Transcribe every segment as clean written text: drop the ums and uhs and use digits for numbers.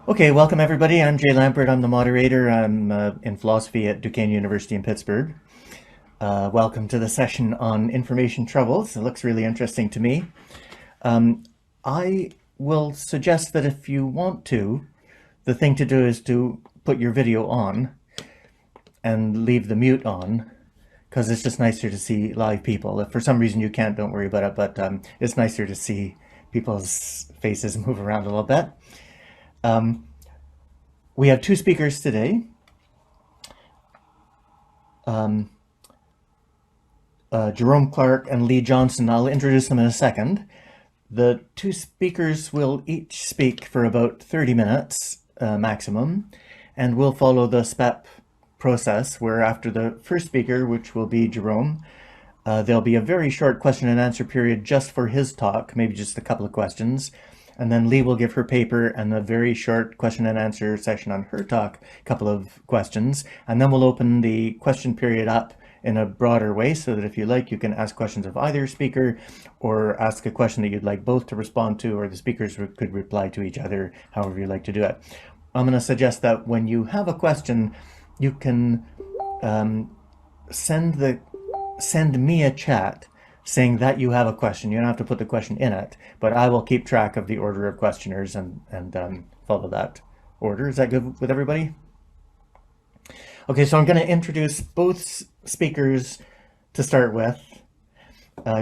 Okay, welcome everybody. I'm Jay Lampert. I'm the moderator. I'm in philosophy at Duquesne University in Pittsburgh. Welcome to the session on information troubles. It looks really interesting to me. I will suggest that if you want to, the thing to do is to put your video on and leave the mute on, because it's just nicer to see live people. If for some reason you can't, don't worry about it, but it's nicer to see people's faces move around a little bit. We have two speakers today. Jerome Clarke and Lee Johnson. I'll introduce them in a second. The two speakers will each speak for about 30 minutes maximum, and we'll follow the SPEP process, where after the first speaker, which will be Jerome, there'll be a very short question and answer period just for his talk, maybe just a couple of questions. And then Lee will give her paper and a very short question and answer session on her talk, a couple of questions. And then we'll open the question period up in a broader way so that if you like, you can ask questions of either speaker or ask a question that you'd like both to respond to, or the speakers could reply to each other, however you like to do it. I'm going to suggest that when you have a question, you can send me a chat saying that you have a question. You don't have to put the question in it, but I will keep track of the order of questioners and follow that order. Is that good with everybody? Okay, so I'm going to introduce both speakers to start with.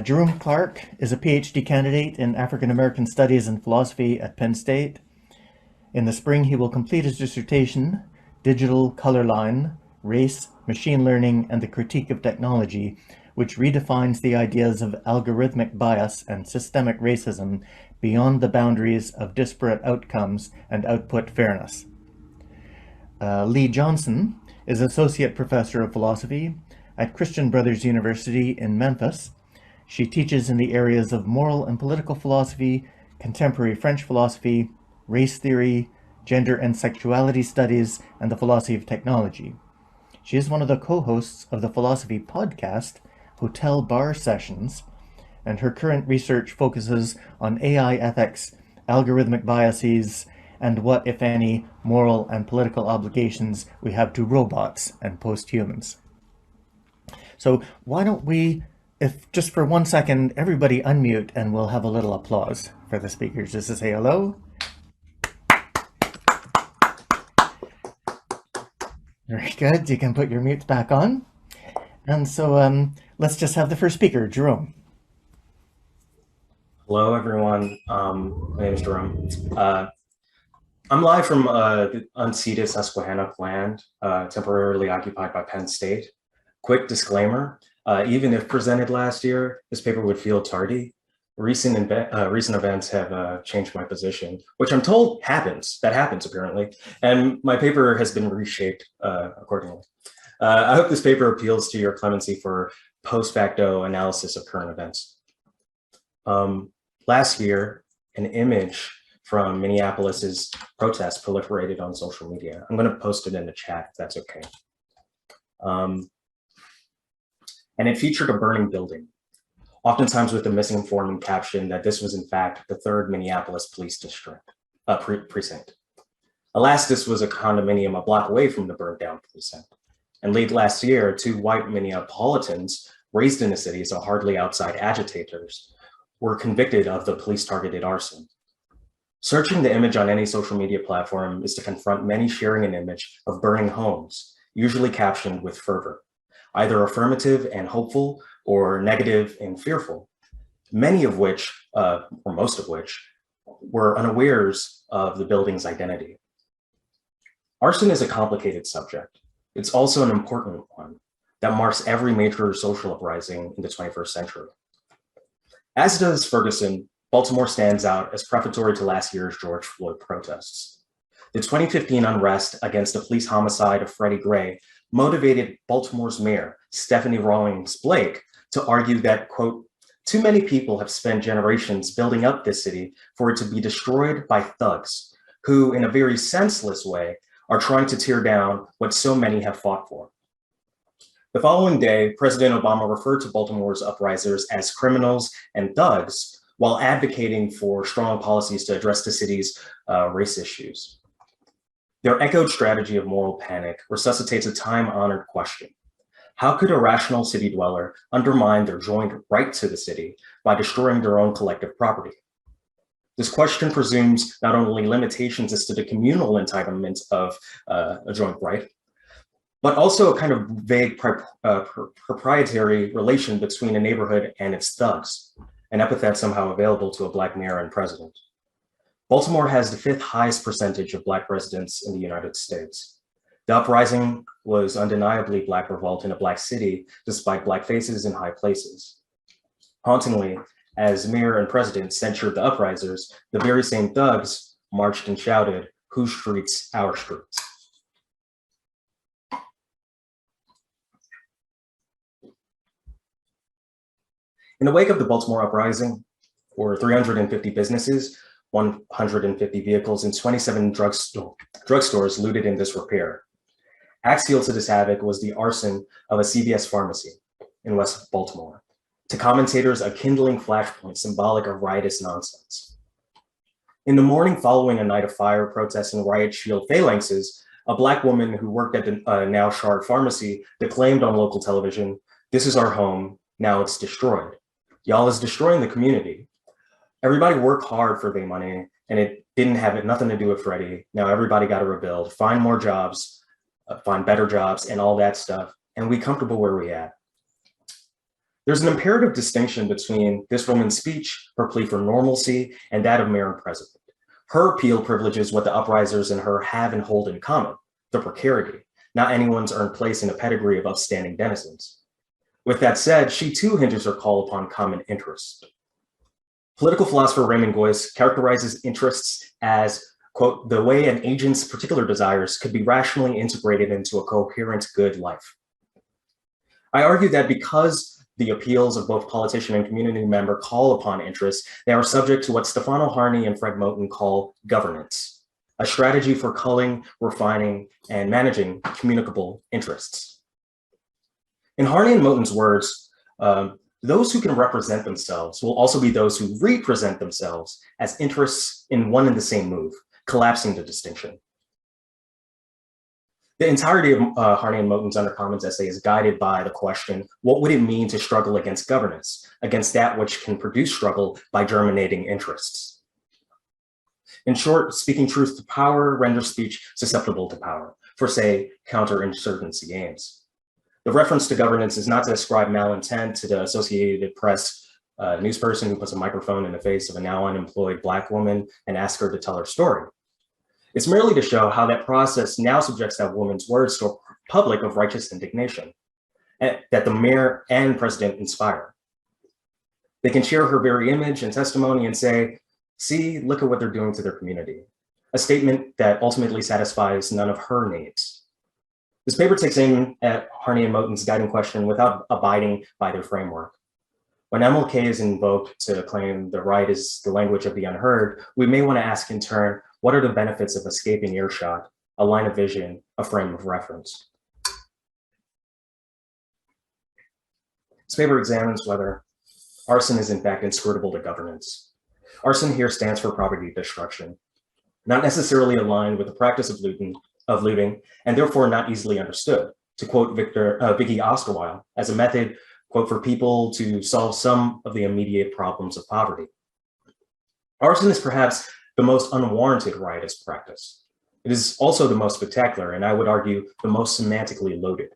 Jerome Clarke is a PhD candidate in African American Studies and Philosophy at Penn State. In the spring, he will complete his dissertation, Digital Color Line, Race, Machine Learning, and the Critique of Technology, which redefines the ideas of algorithmic bias and systemic racism beyond the boundaries of disparate outcomes and output fairness. Lee Johnson is Associate Professor of Philosophy at Christian Brothers University in Memphis. She teaches in the areas of moral and political philosophy, contemporary French philosophy, race theory, gender and sexuality studies, and the philosophy of technology. She is one of the co-hosts of the philosophy podcast, Hotel Bar Sessions, and her current research focuses on AI ethics, algorithmic biases, and what, if any, moral and political obligations we have to robots and post-humans. So why don't we, if just for 1 second, everybody unmute and we'll have a little applause for the speakers just to say hello. Very good. You can put your mutes back on. And so let's just have the first speaker, Jerome. Hello, everyone. My name is Jerome. I'm live from the unceded Susquehannock land, temporarily occupied by Penn State. Quick disclaimer, even if presented last year, this paper would feel tardy. Recent events have changed my position, which I'm told happens. That happens, apparently. And my paper has been reshaped accordingly. I hope this paper appeals to your clemency for post-facto analysis of current events. Last year, an image from Minneapolis's protest proliferated on social media. I'm going to post it in the chat if that's okay. And it featured a burning building, oftentimes with a misinforming caption that this was in fact the 3rd Minneapolis Police District precinct. Alas, this was a condominium a block away from the burned down precinct. And late last year, 2 white Minneapolitans raised in the city as hardly outside agitators were convicted of the police-targeted arson. Searching the image on any social media platform is to confront many sharing an image of burning homes, usually captioned with fervor, either affirmative and hopeful or negative and fearful, many of which, or most of which, were unawares of the building's identity. Arson is a complicated subject. It's also an important one that marks every major social uprising in the 21st century. As does Ferguson, Baltimore stands out as prefatory to last year's George Floyd protests. The 2015 unrest against the police homicide of Freddie Gray motivated Baltimore's mayor, Stephanie Rawlings Blake, to argue that, quote, too many people have spent generations building up this city for it to be destroyed by thugs who, in a very senseless way, are trying to tear down what so many have fought for. The following day, President Obama referred to Baltimore's uprisers as criminals and thugs while advocating for strong policies to address the city's race issues. Their echoed strategy of moral panic resuscitates a time-honored question. How could a rational city dweller undermine their joint right to the city by destroying their own collective property? This question presumes not only limitations as to the communal entitlement of a joint right, but also a kind of vague proprietary relation between a neighborhood and its thugs, an epithet somehow available to a Black mayor and president. Baltimore has the 5th highest percentage of Black residents in the United States. The Uprising was undeniably Black revolt in a Black city, despite Black faces in high places. Hauntingly, as mayor and president censured the uprisers, the very same thugs marched and shouted, "Whose streets? Our streets." In the wake of the Baltimore Uprising, were 350 businesses, 150 vehicles, and 27 drugstores looted in disrepair. Axial to this havoc was the arson of a CVS pharmacy in West Baltimore. To commentators, a kindling flashpoint symbolic of riotous nonsense. In the morning following a night of fire, protests, and riot shield phalanxes, a Black woman who worked at the now charred pharmacy declaimed on local television, "This is our home, now it's destroyed. Y'all is destroying the community. Everybody worked hard for their money, and it didn't have nothing to do with Freddie. Now everybody got to rebuild, find more jobs, find better jobs, and all that stuff, and we comfortable where we at." There's an imperative distinction between this woman's speech, her plea for normalcy, and that of mayor and president. Her appeal privileges what the uprisers and her have and hold in common, the precarity, not anyone's earned place in a pedigree of upstanding denizens. With that said, she too hinders her call upon common interest. Political philosopher Raymond Goyce characterizes interests as, quote, the way an agent's particular desires could be rationally integrated into a coherent good life. I argue that because the appeals of both politician and community member call upon interests, they are subject to what Stefano Harney and Fred Moten call governance, a strategy for culling, refining, and managing communicable interests. In Harney and Moten's words, those who can represent themselves will also be those who represent themselves as interests in one and the same move, collapsing the distinction. The entirety of Harney and Moten's Undercommons essay is guided by the question, what would it mean to struggle against governance, against that which can produce struggle by germinating interests? In short, speaking truth to power renders speech susceptible to power for, say, counterinsurgency aims. The reference to governance is not to ascribe malintent to the Associated Press news person who puts a microphone in the face of a now unemployed Black woman and asks her to tell her story. It's merely to show how that process now subjects that woman's words to a public of righteous indignation that the mayor and president inspire. They can share her very image and testimony and say, see, look at what they're doing to their community. A statement that ultimately satisfies none of her needs. This paper takes aim at Harney and Moten's guiding question without abiding by their framework. When MLK is invoked to claim the right is the language of the unheard, we may want to ask in turn, what are the benefits of escaping earshot, a line of vision, a frame of reference? This paper examines whether arson is in fact inscrutable to governance. Arson here stands for property destruction, not necessarily aligned with the practice of looting, and therefore not easily understood, to quote Vicky Osterweil, as a method, quote, for people to solve some of the immediate problems of poverty. Arson is perhaps the most unwarranted riotous practice. It is also the most spectacular, and I would argue the most semantically loaded.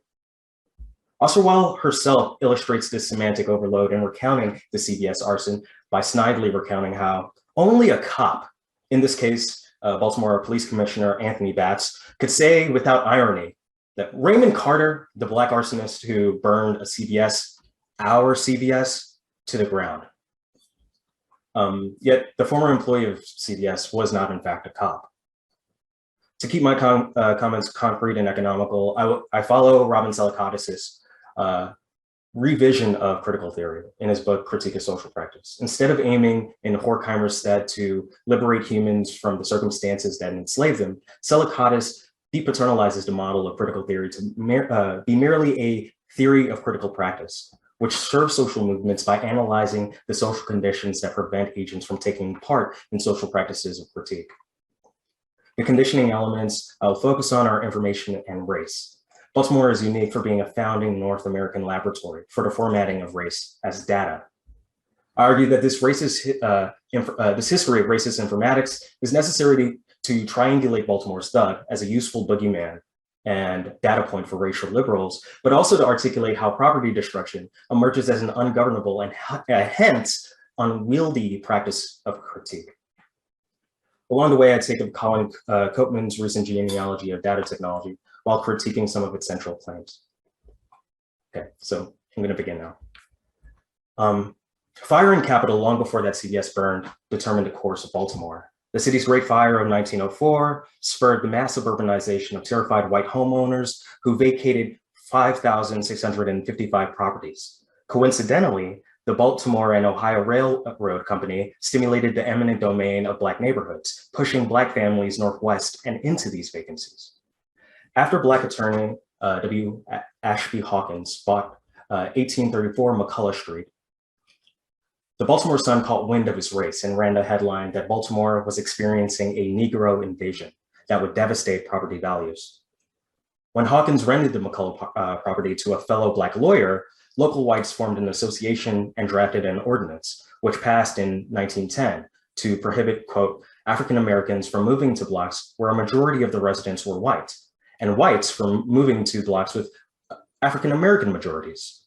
Osterweil herself illustrates this semantic overload in recounting the CVS arson by snidely recounting how only a cop, in this case, Baltimore Police Commissioner Anthony Batts, could say without irony that Raymond Carter, the Black arsonist who burned a CVS, our CVS, to the ground. Yet the former employee of CVS was not in fact a cop. To keep my comments concrete and economical, I follow Robin Selikotis' revision of critical theory in his book, Critique of Social Practice. Instead of aiming in Horkheimer's stead to liberate humans from the circumstances that enslave them, Selikotis depaternalizes the model of critical theory to be merely a theory of critical practice, which serves social movements by analyzing the social conditions that prevent agents from taking part in social practices of critique. The conditioning elements I'll focus on are information and race. Baltimore is unique for being a founding North American laboratory for the formatting of race as data. I argue that this history of racist informatics is necessary to triangulate Baltimore's thug as a useful boogeyman and data point for racial liberals, but also to articulate how property destruction emerges as an ungovernable and hence unwieldy practice of critique. Along the way, I take up Colin Copeman's recent genealogy of data technology while critiquing some of its central claims. Okay, so I'm going to begin now. Fire in Capitol, long before that CBS burned, determined the course of Baltimore. The city's Great Fire of 1904 spurred the massive urbanization of terrified white homeowners who vacated 5,655 properties. Coincidentally, the Baltimore and Ohio Railroad Company stimulated the eminent domain of Black neighborhoods, pushing Black families northwest and into these vacancies. After Black attorney W. Ashby Hawkins bought 1834 McCullough Street, the Baltimore Sun caught wind of his race and ran the headline that Baltimore was experiencing a Negro invasion that would devastate property values. When Hawkins rented the McCullough property to a fellow Black lawyer, local whites formed an association and drafted an ordinance, which passed in 1910 to prohibit, quote, African Americans from moving to blocks where a majority of the residents were white, and whites from moving to blocks with African American majorities.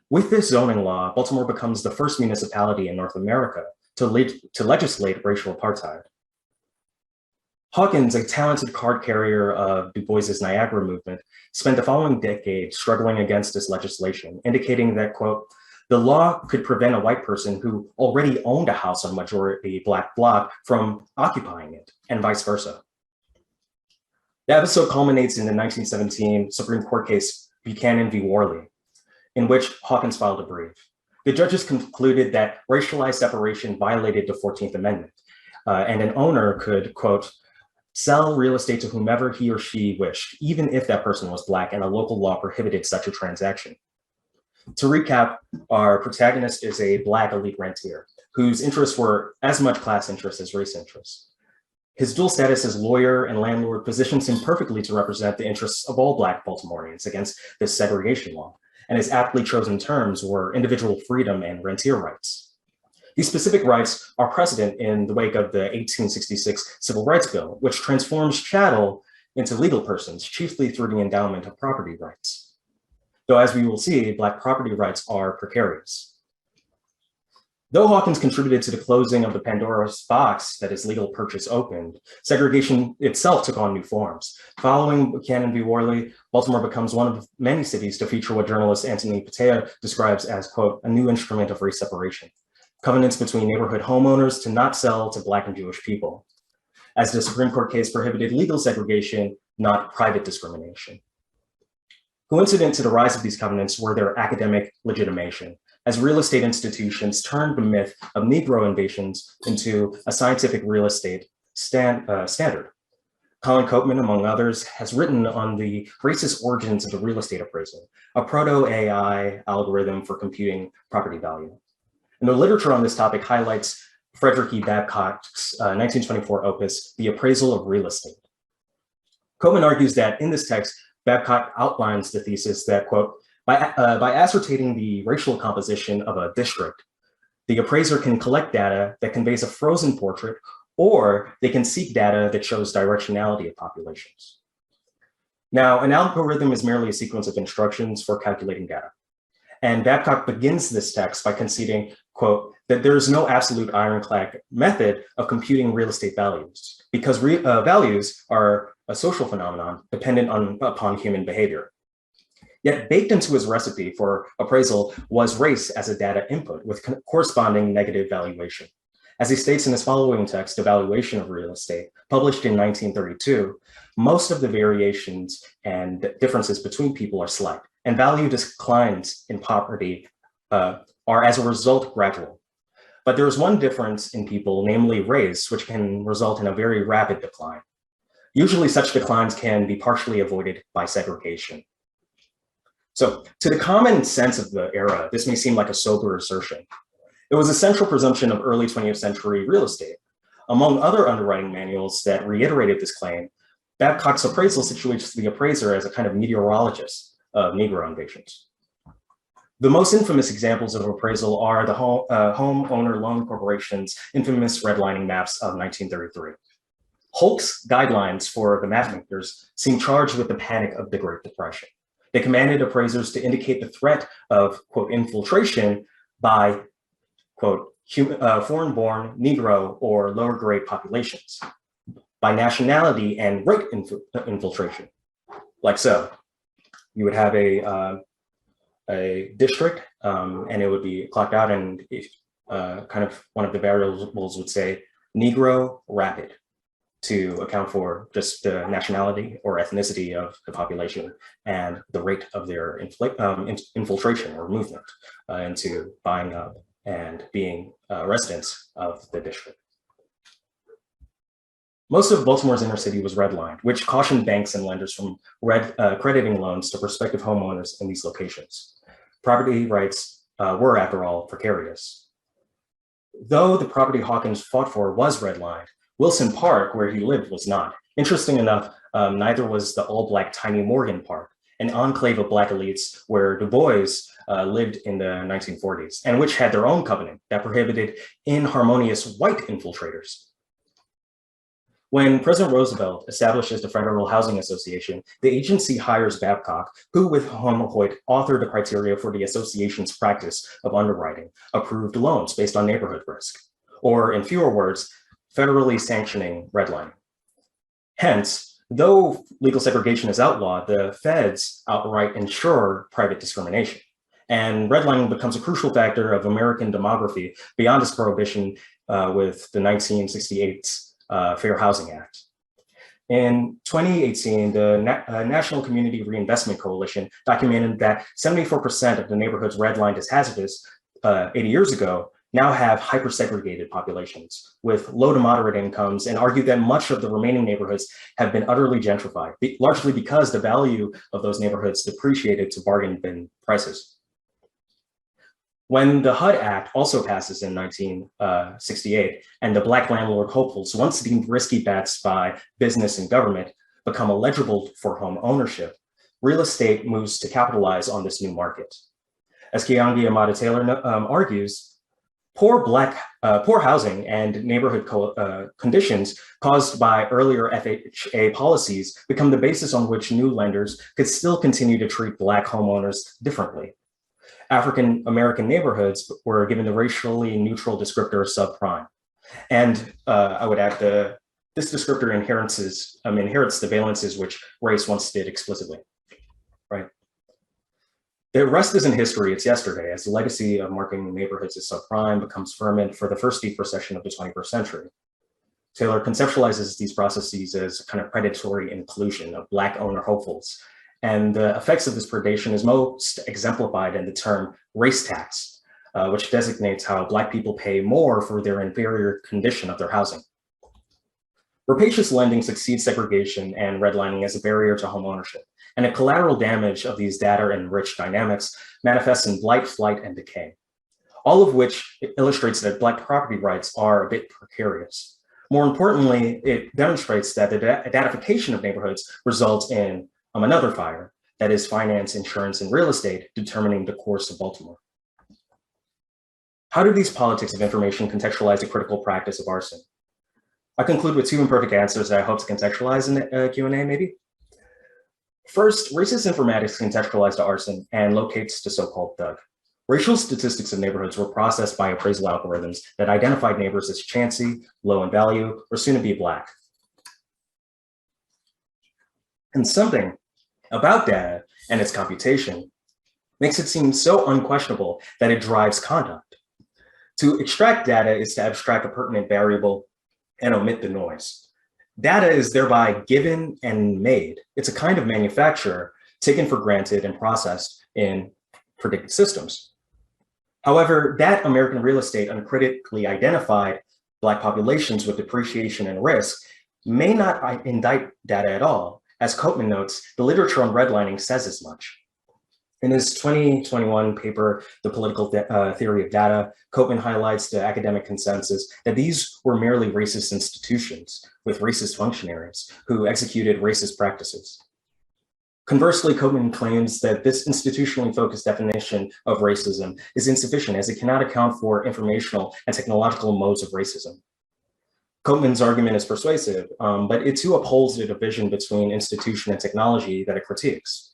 With this zoning law, Baltimore becomes the first municipality in North America to legislate racial apartheid. Hawkins, a talented card carrier of Du Bois's Niagara movement, spent the following decade struggling against this legislation, indicating that, quote, the law could prevent a white person who already owned a house on majority Black block from occupying it, and vice versa. The episode culminates in the 1917 Supreme Court case Buchanan v. Worley, in which Hawkins filed a brief. The judges concluded that racialized separation violated the 14th Amendment, and an owner could, quote, sell real estate to whomever he or she wished, even if that person was Black and a local law prohibited such a transaction. To recap, our protagonist is a Black elite rentier whose interests were as much class interests as race interests. His dual status as lawyer and landlord positions him perfectly to represent the interests of all Black Baltimoreans against this segregation law, and his aptly chosen terms were individual freedom and rentier rights. These specific rights are precedent in the wake of the 1866 Civil Rights Bill, which transforms chattel into legal persons, chiefly through the endowment of property rights. Though, as we will see, Black property rights are precarious. Though Hawkins contributed to the closing of the Pandora's box that his legal purchase opened, segregation itself took on new forms. Following Buchanan v. Worley, Baltimore becomes one of many cities to feature what journalist Anthony Patea describes as, quote, a new instrument of race separation, covenants between neighborhood homeowners to not sell to Black and Jewish people, as the Supreme Court case prohibited legal segregation, not private discrimination. Coincident to the rise of these covenants were their academic legitimation, as real estate institutions turned the myth of Negro invasions into a scientific real estate standard. Colin Copeman, among others, has written on the racist origins of the real estate appraisal, a proto-AI algorithm for computing property value. And the literature on this topic highlights Frederick E. Babcock's 1924 opus, The Appraisal of Real Estate. Copeman argues that in this text, Babcock outlines the thesis that, quote, by ascertaining the racial composition of a district, the appraiser can collect data that conveys a frozen portrait, or they can seek data that shows directionality of populations. Now, an algorithm is merely a sequence of instructions for calculating data. And Babcock begins this text by conceding, quote, that there is no absolute ironclad method of computing real estate values, because values are a social phenomenon dependent upon human behavior. Yet baked into his recipe for appraisal was race as a data input with corresponding negative valuation. As he states in his following text, Evaluation of Real Estate, published in 1932, most of the variations and differences between people are slight, and value declines in property are as a result gradual. But there is one difference in people, namely race, which can result in a very rapid decline. Usually such declines can be partially avoided by segregation. So to the common sense of the era, this may seem like a sober assertion. It was a central presumption of early 20th century real estate. Among other underwriting manuals that reiterated this claim, Babcock's appraisal situates the appraiser as a kind of meteorologist of Negro invasions. The most infamous examples of appraisal are the Homeowner Loan Corporation's infamous redlining maps of 1933. Holk's guidelines for the mapmakers seem charged with the panic of the Great Depression. They commanded appraisers to indicate the threat of, quote, infiltration by, quote, foreign-born, Negro, or lower-grade populations, by nationality and rate infiltration. Like so, you would have a district, and it would be clocked out, and kind of one of the variables would say Negro rapid to account for just the nationality or ethnicity of the population and the rate of their infiltration or movement into buying up and being residents of the district. Most of Baltimore's inner city was redlined, which cautioned banks and lenders from crediting loans to prospective homeowners in these locations. Property rights were, after all, precarious. Though the property Hawkins fought for was redlined, Wilson Park, where he lived, was not. Interesting enough, neither was the all-black Tiny Morgan Park, an enclave of Black elites where Du Bois lived in the 1940s, and which had their own covenant that prohibited inharmonious white infiltrators. When President Roosevelt establishes the Federal Housing Association, the agency hires Babcock, who with Hoyt authored the criteria for the association's practice of underwriting approved loans based on neighborhood risk, or in fewer words, federally sanctioning redlining. Hence, though legal segregation is outlawed, the feds outright ensure private discrimination. And redlining becomes a crucial factor of American demography beyond its prohibition with the 1968 Fair Housing Act. In 2018, the National Community Reinvestment Coalition documented that 74% of the neighborhoods redlined as hazardous 80 years ago now have hyper-segregated populations with low to moderate incomes, and argued that much of the remaining neighborhoods have been utterly gentrified, largely because the value of those neighborhoods depreciated to bargain bin prices. When the HUD Act also passes in 1968, and the Black landlord hopefuls, once deemed risky bets by business and government, become eligible for home ownership, real estate moves to capitalize on this new market. As Keeangi Taylor argues, poor housing and neighborhood conditions caused by earlier FHA policies become the basis on which new lenders could still continue to treat Black homeowners differently. African-American neighborhoods were given the racially neutral descriptor subprime. And I would add this descriptor inherits the valences which race once did explicitly, right? The rest isn't history, it's yesterday, as the legacy of marking neighborhoods as subprime becomes ferment for the first depossession of the 21st century. Taylor conceptualizes these processes as kind of predatory inclusion of Black owner hopefuls, and the effects of this predation is most exemplified in the term race tax, which designates how Black people pay more for their inferior condition of their housing. Rapacious lending succeeds segregation and redlining as a barrier to home ownership, and a collateral damage of these data-enriched dynamics manifests in blight, flight, and decay, all of which illustrates that Black property rights are a bit precarious. More importantly, it demonstrates that the datification of neighborhoods results in another fire, that is finance, insurance, and real estate determining the course of Baltimore. How do these politics of information contextualize the critical practice of arson? I conclude with two imperfect answers that I hope to contextualize in the Q&A maybe. First, racist informatics contextualized to arson and locates the so-called thug. Racial statistics of neighborhoods were processed by appraisal algorithms that identified neighbors as chancy, low in value, or soon to be Black. And something about data and its computation makes it seem so unquestionable that it drives conduct. To extract data is to abstract a pertinent variable and omit the noise. Data is thereby given and made. It's a kind of manufacture taken for granted and processed in predicted systems. However, that American real estate uncritically identified Black populations with depreciation and risk may not indict data at all. As Copeman notes, the literature on redlining says as much. In his 2021 paper, The Political Theory of Data, Koopman highlights the academic consensus that these were merely racist institutions with racist functionaries who executed racist practices. Conversely, Koopman claims that this institutionally focused definition of racism is insufficient as it cannot account for informational and technological modes of racism. Koopman's argument is persuasive, but it too upholds the division between institution and technology that it critiques.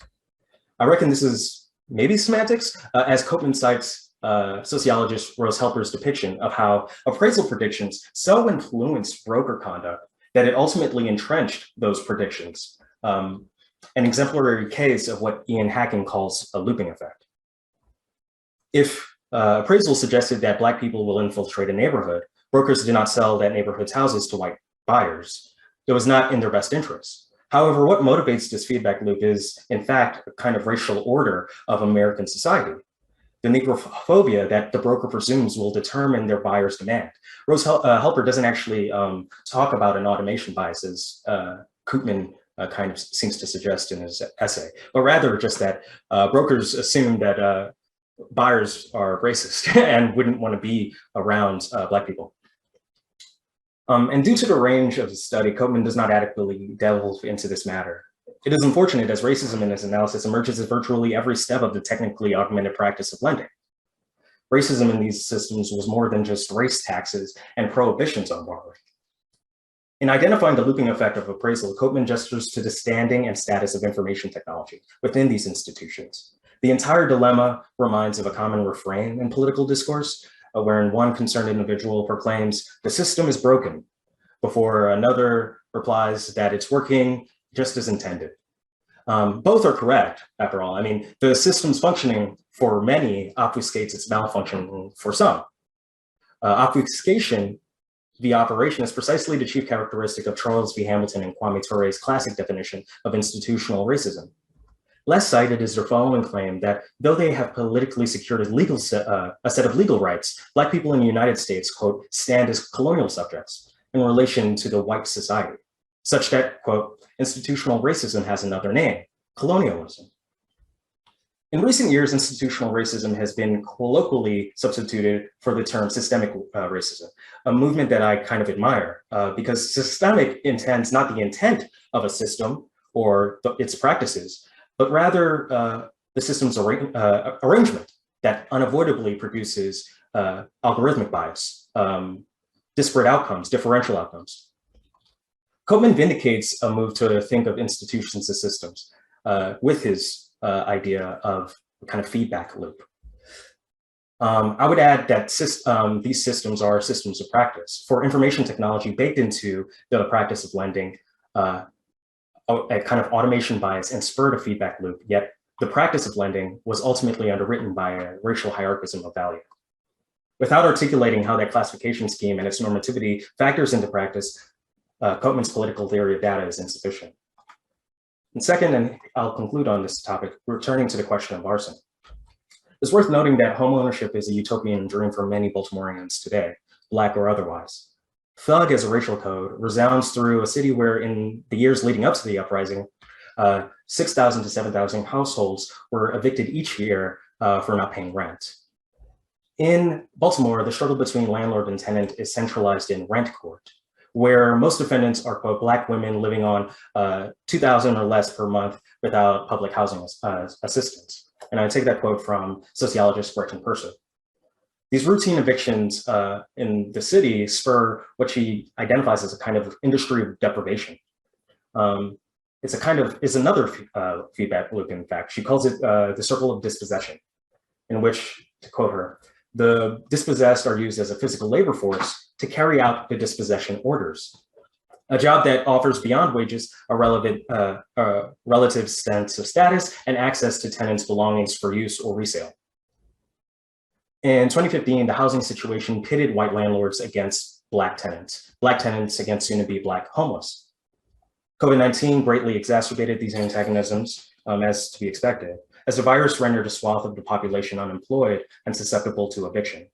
I reckon this is maybe semantics, as Koopman cites sociologist Rose Helper's depiction of how appraisal predictions so influenced broker conduct that it ultimately entrenched those predictions. An exemplary case of what Ian Hacking calls a looping effect. If appraisal suggested that Black people will infiltrate a neighborhood, brokers did not sell that neighborhood's houses to white buyers. It was not in their best interest. However, what motivates this feedback loop is, in fact, a kind of racial order of American society. The negrophobia that the broker presumes will determine their buyer's demand. Rose Helper doesn't actually talk about an automation bias as Koopman kind of seems to suggest in his essay, but rather just that brokers assume that buyers are racist and wouldn't want to be around Black people. And due to the range of the study, Koopman does not adequately delve into this matter. It is unfortunate as racism in his analysis emerges at virtually every step of the technically augmented practice of lending. Racism in these systems was more than just race taxes and prohibitions on borrowing. In identifying the looping effect of appraisal, Koopman gestures to the standing and status of information technology within these institutions. The entire dilemma reminds of a common refrain in political discourse, wherein one concerned individual proclaims, "The system is broken," before another replies that it's working just as intended. Both are correct, after all. I mean, the system's functioning for many obfuscates its malfunction for some. Obfuscation, the operation, is precisely the chief characteristic of Charles V. Hamilton and Kwame Ture's classic definition of institutional racism. Less cited is their following claim that though they have politically secured a set of legal rights, Black people in the United States, quote, stand as colonial subjects in relation to the white society, such that, quote, institutional racism has another name, colonialism. In recent years, institutional racism has been colloquially substituted for the term systemic racism, a movement that I kind of admire because systemic intends not the intent of a system or its practices, but rather the system's arrangement that unavoidably produces algorithmic bias, disparate outcomes, differential outcomes. Koopman vindicates a move to think of institutions as systems with his idea of a kind of feedback loop. I would add that these systems are systems of practice. For information technology baked into the practice of lending, a kind of automation bias and spurred a feedback loop, yet the practice of lending was ultimately underwritten by a racial hierarchism of value. Without articulating how that classification scheme and its normativity factors into practice, Koopman's political theory of data is insufficient. And second, and I'll conclude on this topic, returning to the question of arson. It's worth noting that homeownership is a utopian dream for many Baltimoreans today, Black or otherwise. Thug as a racial code resounds through a city where in the years leading up to the uprising, 6,000 to 7,000 households were evicted each year for not paying rent. In Baltimore, the struggle between landlord and tenant is centralized in rent court, where most defendants are, quote, Black women living on $2,000 or less per month without public housing assistance. And I take that quote from sociologist Gretchen Purser. These routine evictions in the city spur what she identifies as a kind of industry of deprivation. It's another feedback loop, in fact. She calls it the circle of dispossession, in which, to quote her, the dispossessed are used as a physical labor force to carry out the dispossession orders, a job that offers beyond wages a relative sense of status and access to tenants' belongings for use or resale. In 2015, the housing situation pitted white landlords against Black tenants against soon-to-be Black homeless. COVID-19 greatly exacerbated these antagonisms, as to be expected, as the virus rendered a swath of the population unemployed and susceptible to eviction.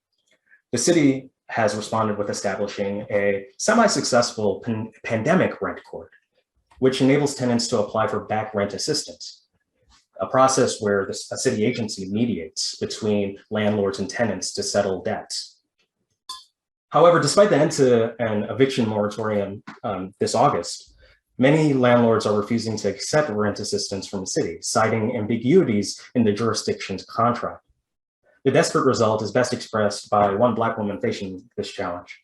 The city has responded with establishing a semi-successful pandemic rent court, which enables tenants to apply for back rent assistance. a process where a city agency mediates between landlords and tenants to settle debts. However, despite the end to an eviction moratorium this August, many landlords are refusing to accept rent assistance from the city, citing ambiguities in the jurisdiction's contract. The desperate result is best expressed by one Black woman facing this challenge.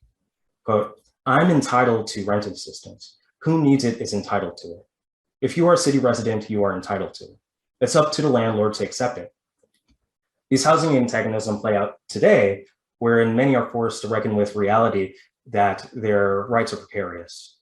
Quote, "I'm entitled to rent assistance. Who needs it is entitled to it. If you are a city resident, you are entitled to it. It's up to the landlord to accept it." These housing antagonisms play out today, wherein many are forced to reckon with reality that their rights are precarious.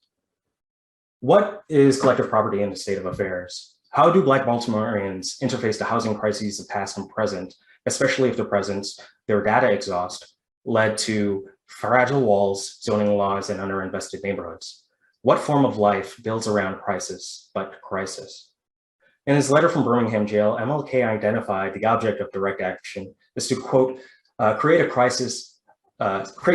What is collective property in the state of affairs? How do Black Baltimoreans interface the housing crises of past and present, especially if the present, their data exhaust, led to fragile walls, zoning laws, and underinvested neighborhoods? What form of life builds around crisis but crisis? In his letter from Birmingham jail, MLK identified the object of direct action is to, quote, create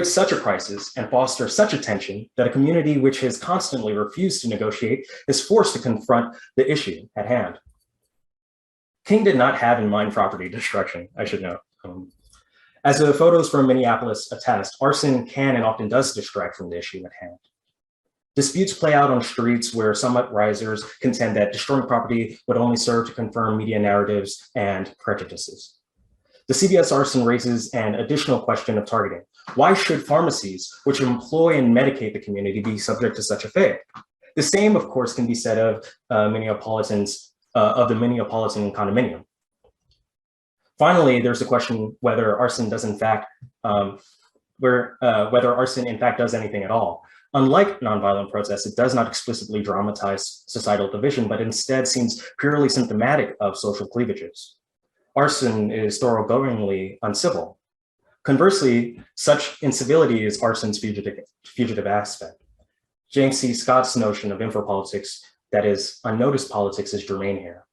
such a crisis and foster such a tension that a community which has constantly refused to negotiate is forced to confront the issue at hand. King did not have in mind property destruction, I should note. As the photos from Minneapolis attest, arson can and often does distract from the issue at hand. Disputes play out on streets where some uprisers contend that destroying property would only serve to confirm media narratives and prejudices. The CBS arson raises an additional question of targeting. Why should pharmacies, which employ and medicate the community, be subject to such a fate? The same, of course, can be said of the Minneapolitan condominium. Finally, there's the question whether arson does in fact, whether arson in fact does anything at all. Unlike nonviolent protests, it does not explicitly dramatize societal division, but instead seems purely symptomatic of social cleavages. Arson is thoroughgoingly uncivil. Conversely, such incivility is arson's fugitive aspect. James C. Scott's notion of infrapolitics, that is, unnoticed politics, is germane here.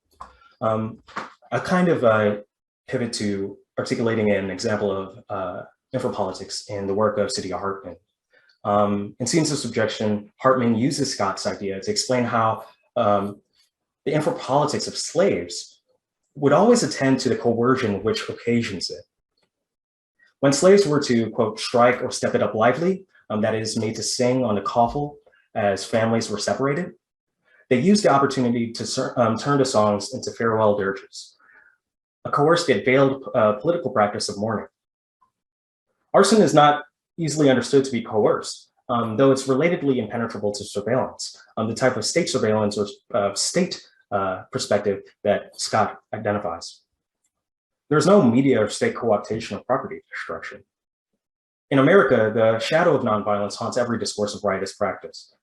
A kind of pivot to articulating an example of infrapolitics in the work of Saidiya Hartman. In Scenes of Subjection, Hartman uses Scott's idea to explain how the infrapolitics of slaves would always attend to the coercion which occasions it. When slaves were to, quote, strike or step it up lively, that is, made to sing on the coffle as families were separated, they used the opportunity to turn the songs into farewell dirges, a coerced yet veiled political practice of mourning. Arson is not easily understood to be coerced, though it's relatedly impenetrable to surveillance, the type of state surveillance or state perspective that Scott identifies. There's no media or state co-optation of property destruction. In America, the shadow of nonviolence haunts every discourse of riotous practice.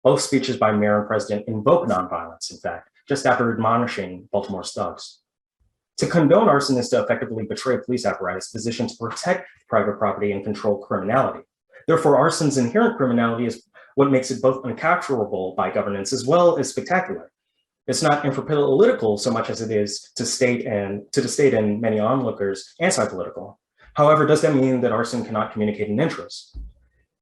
Both speeches by mayor and president invoke nonviolence, in fact, just after admonishing Baltimore's thugs. To condone arson is to effectively betray a police apparatus positioned to protect private property and control criminality. Therefore, arson's inherent criminality is what makes it both uncapturable by governance as well as spectacular. It's not infrapolitical so much as it is to the state and many onlookers anti-political. However, does that mean that arson cannot communicate an interest?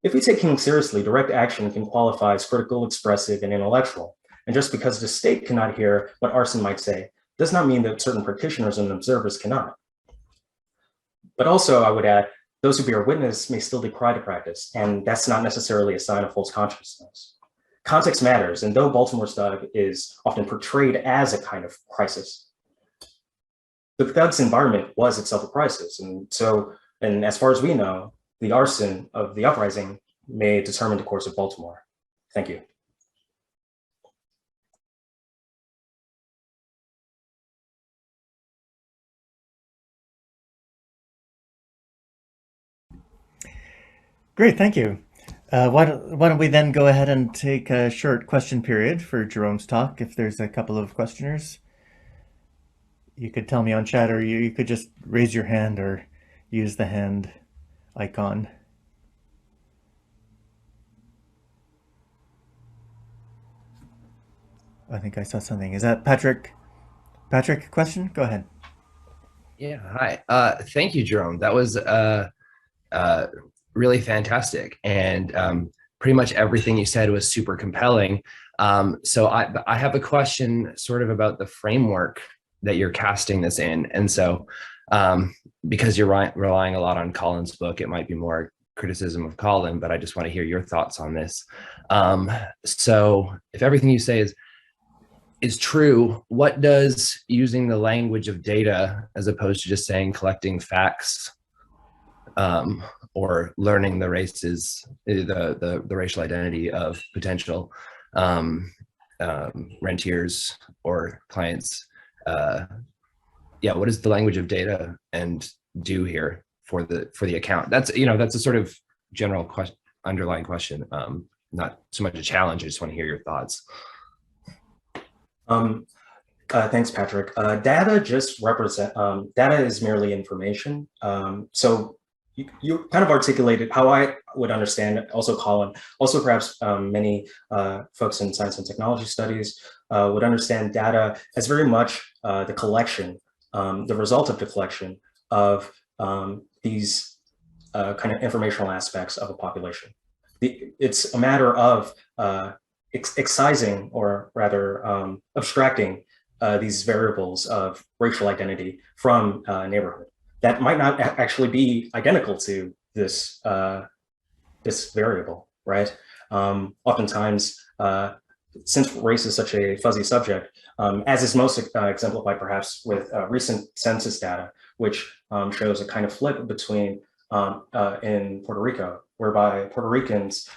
If we take King seriously, direct action can qualify as critical, expressive, and intellectual. And just because the state cannot hear what arson might say, does not mean that certain practitioners and observers cannot. But also, I would add, those who bear witness may still decry the practice, and that's not necessarily a sign of false consciousness. Context matters, and though Baltimore's thug is often portrayed as a kind of crisis, the thug's environment was itself a crisis. And as far as we know, the arson of the uprising may determine the course of Baltimore. Thank you. Great, thank you. Why don't we then go ahead and take a short question period for Jerome's talk. If there's a couple of questioners, you could tell me on chat, or you could just raise your hand or use the hand icon. I think I saw something. Is that Patrick? Patrick, question? Go ahead. Yeah, hi. Thank you, Jerome. That was really fantastic. And pretty much everything you said was super compelling. So I have a question sort of about the framework that you're casting this in. And so because you're relying a lot on Colin's book, it might be more criticism of Colin, but I just want to hear your thoughts on this. So if everything you say is true, what does using the language of data as opposed to just saying collecting facts or learning the races, the racial identity of potential rentiers or clients, what does the language of data and do here for the account? That's that's a sort of general question, underlying question, not so much a challenge. I just want to hear your thoughts. Thanks, Patrick. Data just data is merely information. So you kind of articulated how I would understand, also Colin, also perhaps many folks in science and technology studies would understand data as very much the collection, the result of the collection of these kind of informational aspects of a population. It's a matter of excising, or rather abstracting these variables of racial identity from a neighborhood that might not actually be identical to this this variable, right? Oftentimes, since race is such a fuzzy subject, as is most exemplified perhaps with recent census data, which shows a kind of flip between in Puerto Rico, whereby Puerto Ricans,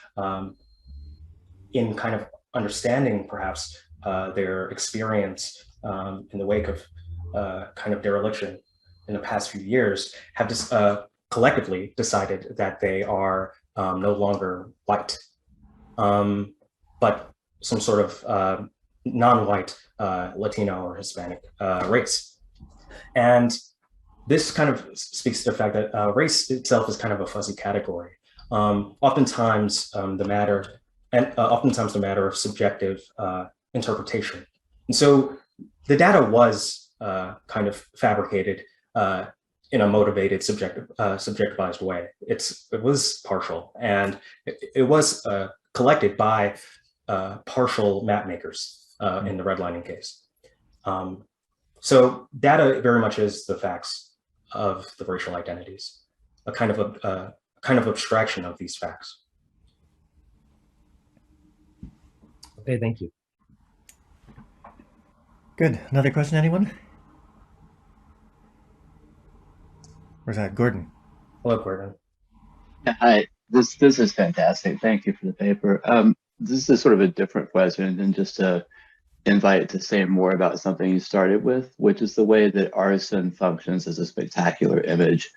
in kind of understanding perhaps their experience in the wake of kind of dereliction in the past few years, have just collectively decided that they are no longer white, but some sort of non-white Latino or Hispanic race. And this kind of speaks to the fact that race itself is kind of a fuzzy category. Oftentimes the matter of subjective interpretation. And so the data was kind of fabricated in a motivated, subjectivized way. It was partial, and it was collected by partial map makers in the redlining case. So data very much is the facts of the racial identities, a kind of abstraction of these facts. Okay, thank you. Good. Another question, anyone? Where's that? Gordon. Hello, Gordon. Hi, this is fantastic. Thank you for the paper. This is sort of a different question than just to invite to say more about something you started with, which is the way that arson functions as a spectacular image.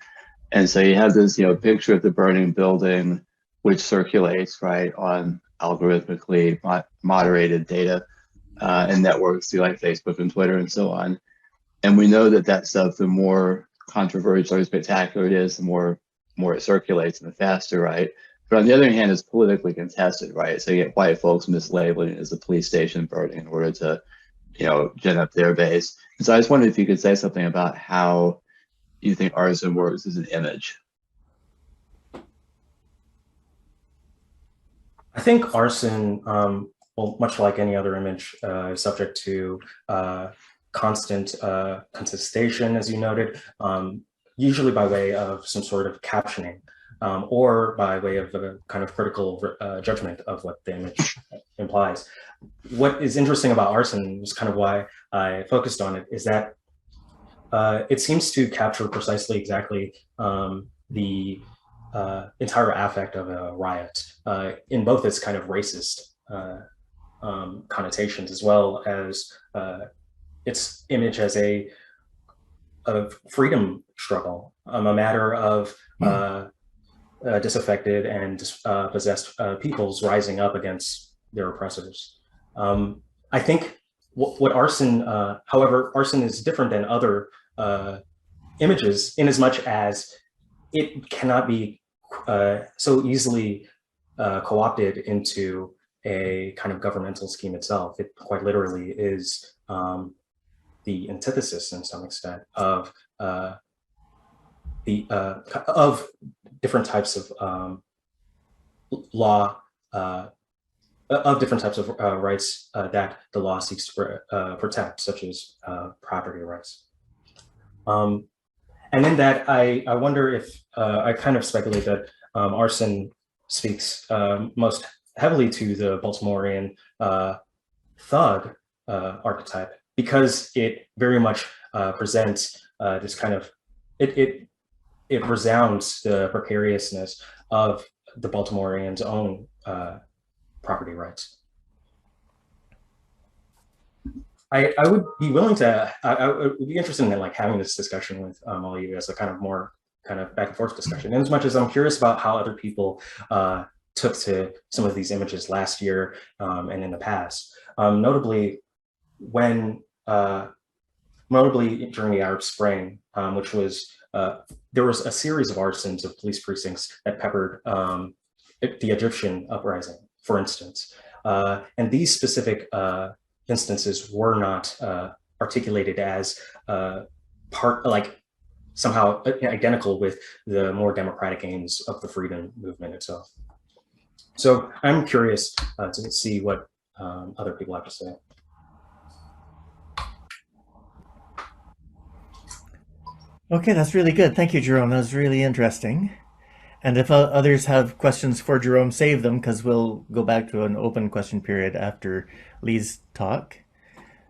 And so you have this, picture of the burning building, which circulates right on algorithmically moderated data and networks through like Facebook and Twitter and so on. And we know that stuff, the more controversial or spectacular it is, the more it circulates and the faster, right? But on the other hand, it's politically contested, right? So you get white folks mislabeling it as a police station burning in order to, gin up their base. And so I just wondered if you could say something about how you think arson works as an image. I think arson, well, much like any other image, is subject to constant contestation, as you noted, usually by way of some sort of captioning, or by way of a kind of critical judgment of what the image implies. What is interesting about arson, is kind of why I focused on it, is that it seems to capture precisely exactly the entire affect of a riot, in both its kind of racist connotations, as well as its image as a freedom struggle, a matter of disaffected and possessed peoples rising up against their oppressors. I think what arson, however, arson is different than other images in as much as it cannot be so easily co-opted into a kind of governmental scheme itself. It quite literally is the antithesis, in some extent, of different types of law of different types of rights that the law seeks to protect, such as property rights. And in that, I wonder if I kind of speculate that arson speaks most heavily to the Baltimorean thug archetype, because it very much presents this kind of, it resounds the precariousness of the Baltimoreans' own property rights. I would be willing to, I would be interested in like having this discussion with all of you as a kind of more kind of back and forth discussion, in as much as I'm curious about how other people took to some of these images last year and in the past. Notably during the Arab Spring, which was, there was a series of arsons of police precincts that peppered the Egyptian uprising, for instance. And these specific instances were not articulated as somehow identical with the more democratic aims of the freedom movement itself. So I'm curious to see what other people have to say. Okay, that's really good. Thank you, Jerome. That was really interesting. And if others have questions for Jerome, save them, because we'll go back to an open question period after Lee's talk.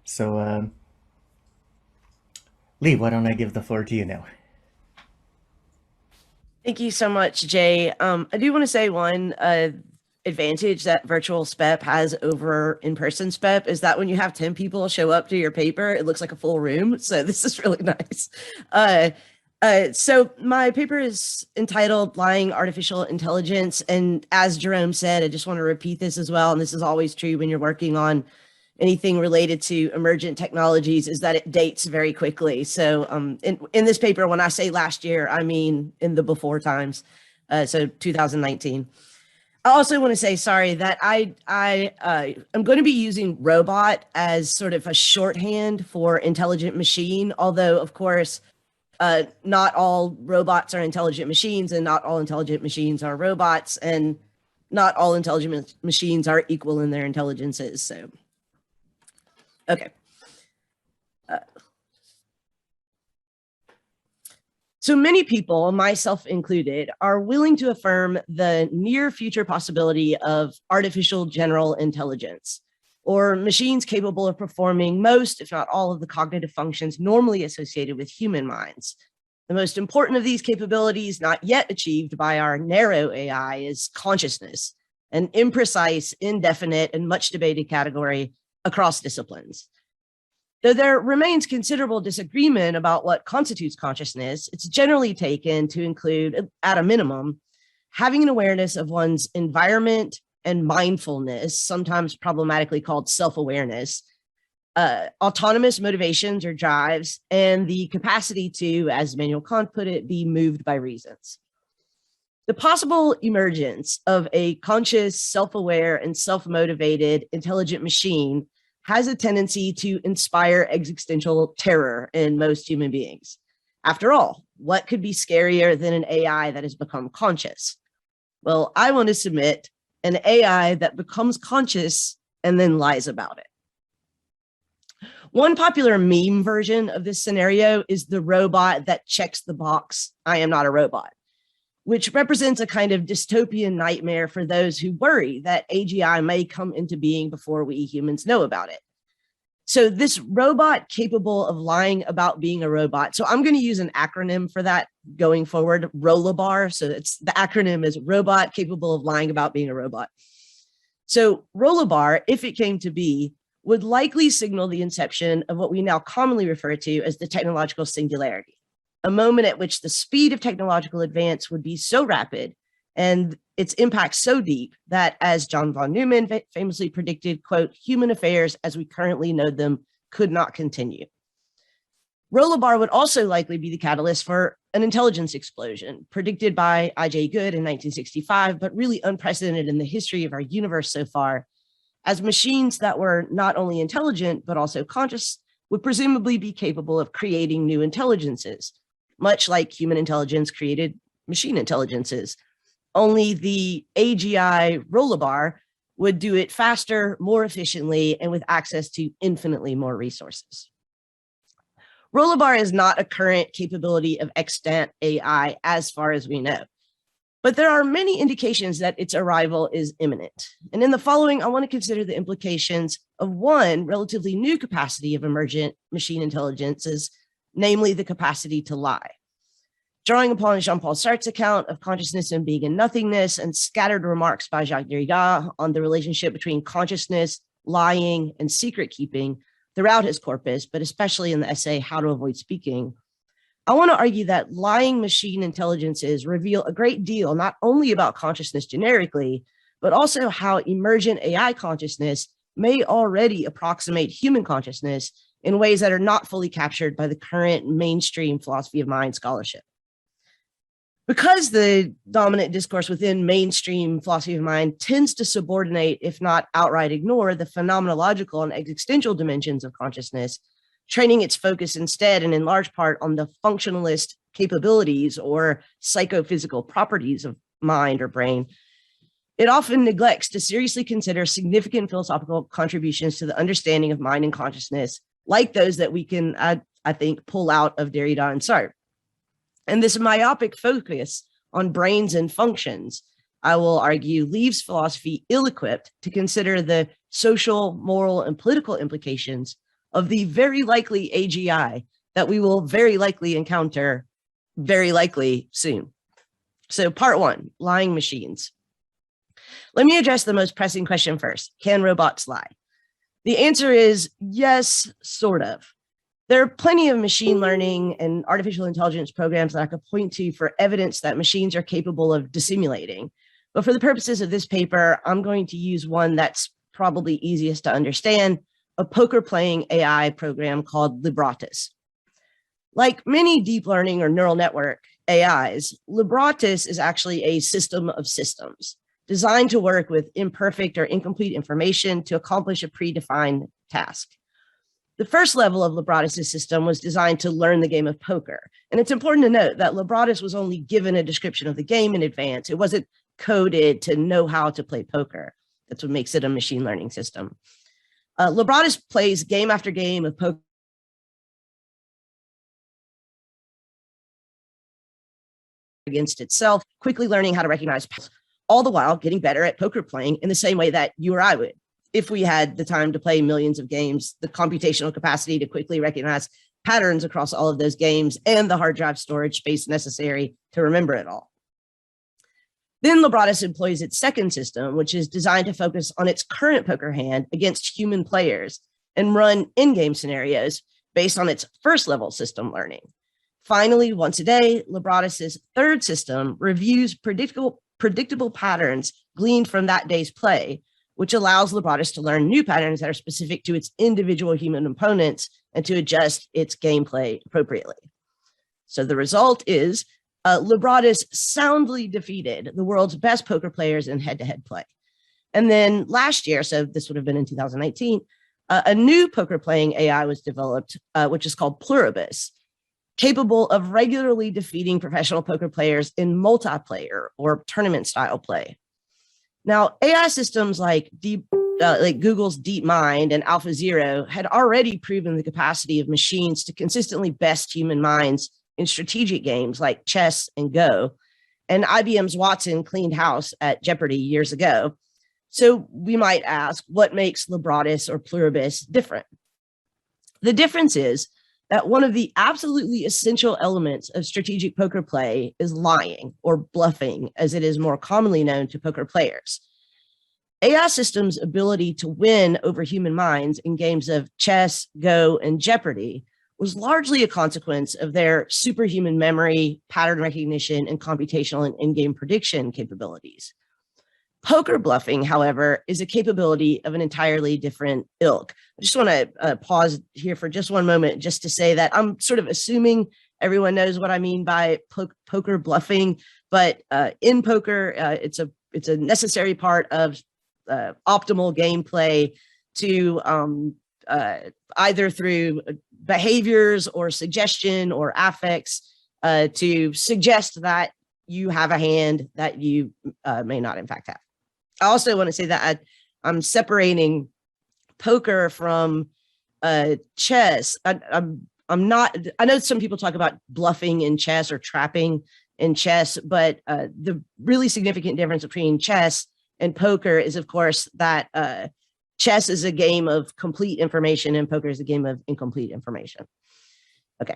So, Lee, why don't I give the floor to you now? Thank you so much, Jay. I do want to say one advantage that virtual SPEP has over in-person SPEP is that when you have 10 people show up to your paper, it looks like a full room. So this is really nice. So my paper is entitled Lying Artificial Intelligence. And as Jerome said, I just want to repeat this as well. And this is always true when you're working on anything related to emergent technologies, is that it dates very quickly. So in this paper, when I say last year, I mean in the before times, so 2019. I also want to say, sorry, that I'm going to be using robot as sort of a shorthand for intelligent machine, although, of course, not all robots are intelligent machines, and not all intelligent machines are robots, and not all intelligent machines are equal in their intelligences. So, okay. So many people, myself included, are willing to affirm the near future possibility of artificial general intelligence, or machines capable of performing most, if not all, of the cognitive functions normally associated with human minds. The most important of these capabilities, not yet achieved by our narrow AI, is consciousness, an imprecise, indefinite, and much debated category across disciplines. Though there remains considerable disagreement about what constitutes consciousness, it's generally taken to include, at a minimum, having an awareness of one's environment and mindfulness, sometimes problematically called self-awareness, autonomous motivations or drives, and the capacity to, as Immanuel Kant put it, be moved by reasons. The possible emergence of a conscious, self-aware, and self-motivated intelligent machine has a tendency to inspire existential terror in most human beings. After all, what could be scarier than an AI that has become conscious? Well, I want to submit an AI that becomes conscious and then lies about it. One popular meme version of this scenario is the robot that checks the box, "I am not a robot," which represents a kind of dystopian nightmare for those who worry that AGI may come into being before we humans know about it. So this robot capable of lying about being a robot. So I'm going to use an acronym for that going forward, ROLABAR. So it's the acronym is robot capable of lying about being a robot. So ROLABAR, if it came to be, would likely signal the inception of what we now commonly refer to as the technological singularity, a moment at which the speed of technological advance would be so rapid and its impact so deep that, as John von Neumann famously predicted, quote, "human affairs as we currently know them could not continue." ROLABAR would also likely be the catalyst for an intelligence explosion, predicted by I.J. Good in 1965, but really unprecedented in the history of our universe so far, as machines that were not only intelligent, but also conscious would presumably be capable of creating new intelligences, much like human intelligence created machine intelligences. Only the AGI ROLABAR would do it faster, more efficiently, and with access to infinitely more resources. Rollabar is not a current capability of extant AI as far as we know, but there are many indications that its arrival is imminent. And in the following, I want to consider the implications of one relatively new capacity of emergent machine intelligences, namely the capacity to lie. Drawing upon Jean-Paul Sartre's account of consciousness and being in nothingness and scattered remarks by Jacques Derrida on the relationship between consciousness, lying, and secret keeping throughout his corpus, but especially in the essay, How to Avoid Speaking, I want to argue that lying machine intelligences reveal a great deal, not only about consciousness generically, but also how emergent AI consciousness may already approximate human consciousness in ways that are not fully captured by the current mainstream philosophy of mind scholarship. Because the dominant discourse within mainstream philosophy of mind tends to subordinate, if not outright ignore, the phenomenological and existential dimensions of consciousness, training its focus instead and in large part on the functionalist capabilities or psychophysical properties of mind or brain, it often neglects to seriously consider significant philosophical contributions to the understanding of mind and consciousness, like those that we can, I think, pull out of Derrida and Sartre. And this myopic focus on brains and functions, I will argue, leaves philosophy ill-equipped to consider the social, moral, and political implications of the very likely AGI that we will very likely encounter very likely soon. So part one, lying machines. Let me address the most pressing question first. Can robots lie? The answer is yes, sort of. There are plenty of machine learning and artificial intelligence programs that I could point to for evidence that machines are capable of dissimulating. But for the purposes of this paper, I'm going to use one that's probably easiest to understand, a poker playing AI program called Libratus. Like many deep learning or neural network AIs, Libratus is actually a system of systems designed to work with imperfect or incomplete information to accomplish a predefined task. The first level of Libratus' system was designed to learn the game of poker. And it's important to note that Libratus was only given a description of the game in advance. It wasn't coded to know how to play poker. That's what makes it a machine learning system. Libratus plays game after game of poker against itself, quickly learning how to recognize, all the while getting better at poker playing in the same way that you or I would. If we had the time to play millions of games, the computational capacity to quickly recognize patterns across all of those games, and the hard drive storage space necessary to remember it all. Then Libratus employs its second system, which is designed to focus on its current poker hand against human players and run in-game scenarios based on its first level system learning. Finally, once a day, Libratus' third system reviews predictable patterns gleaned from that day's play, which allows Libratus to learn new patterns that are specific to its individual human opponents and to adjust its gameplay appropriately. So the result is Libratus soundly defeated the world's best poker players in head-to-head play. And then last year, so this would have been in 2019, a new poker playing AI was developed, which is called Pluribus, capable of regularly defeating professional poker players in multiplayer or tournament style play. Now, AI systems like Google's DeepMind and AlphaZero had already proven the capacity of machines to consistently best human minds in strategic games like chess and Go. And IBM's Watson cleaned house at Jeopardy years ago. So we might ask, what makes Libratus or Pluribus different? The difference is that one of the absolutely essential elements of strategic poker play is lying, or bluffing, as it is more commonly known to poker players. AI systems' ability to win over human minds in games of chess, Go, and Jeopardy was largely a consequence of their superhuman memory, pattern recognition, and computational and in-game prediction capabilities. Poker bluffing, however, is a capability of an entirely different ilk. I just want to pause here for just one moment just to say that I'm sort of assuming everyone knows what I mean by poker bluffing, but in poker, it's a necessary part of optimal gameplay to either through behaviors or suggestion or affects to suggest that you have a hand that you may not in fact have. I also want to say that I'm separating poker from chess. I'm not, I know some people talk about bluffing in chess or trapping in chess, but the really significant difference between chess and poker is, of course, that chess is a game of complete information and poker is a game of incomplete information. Okay.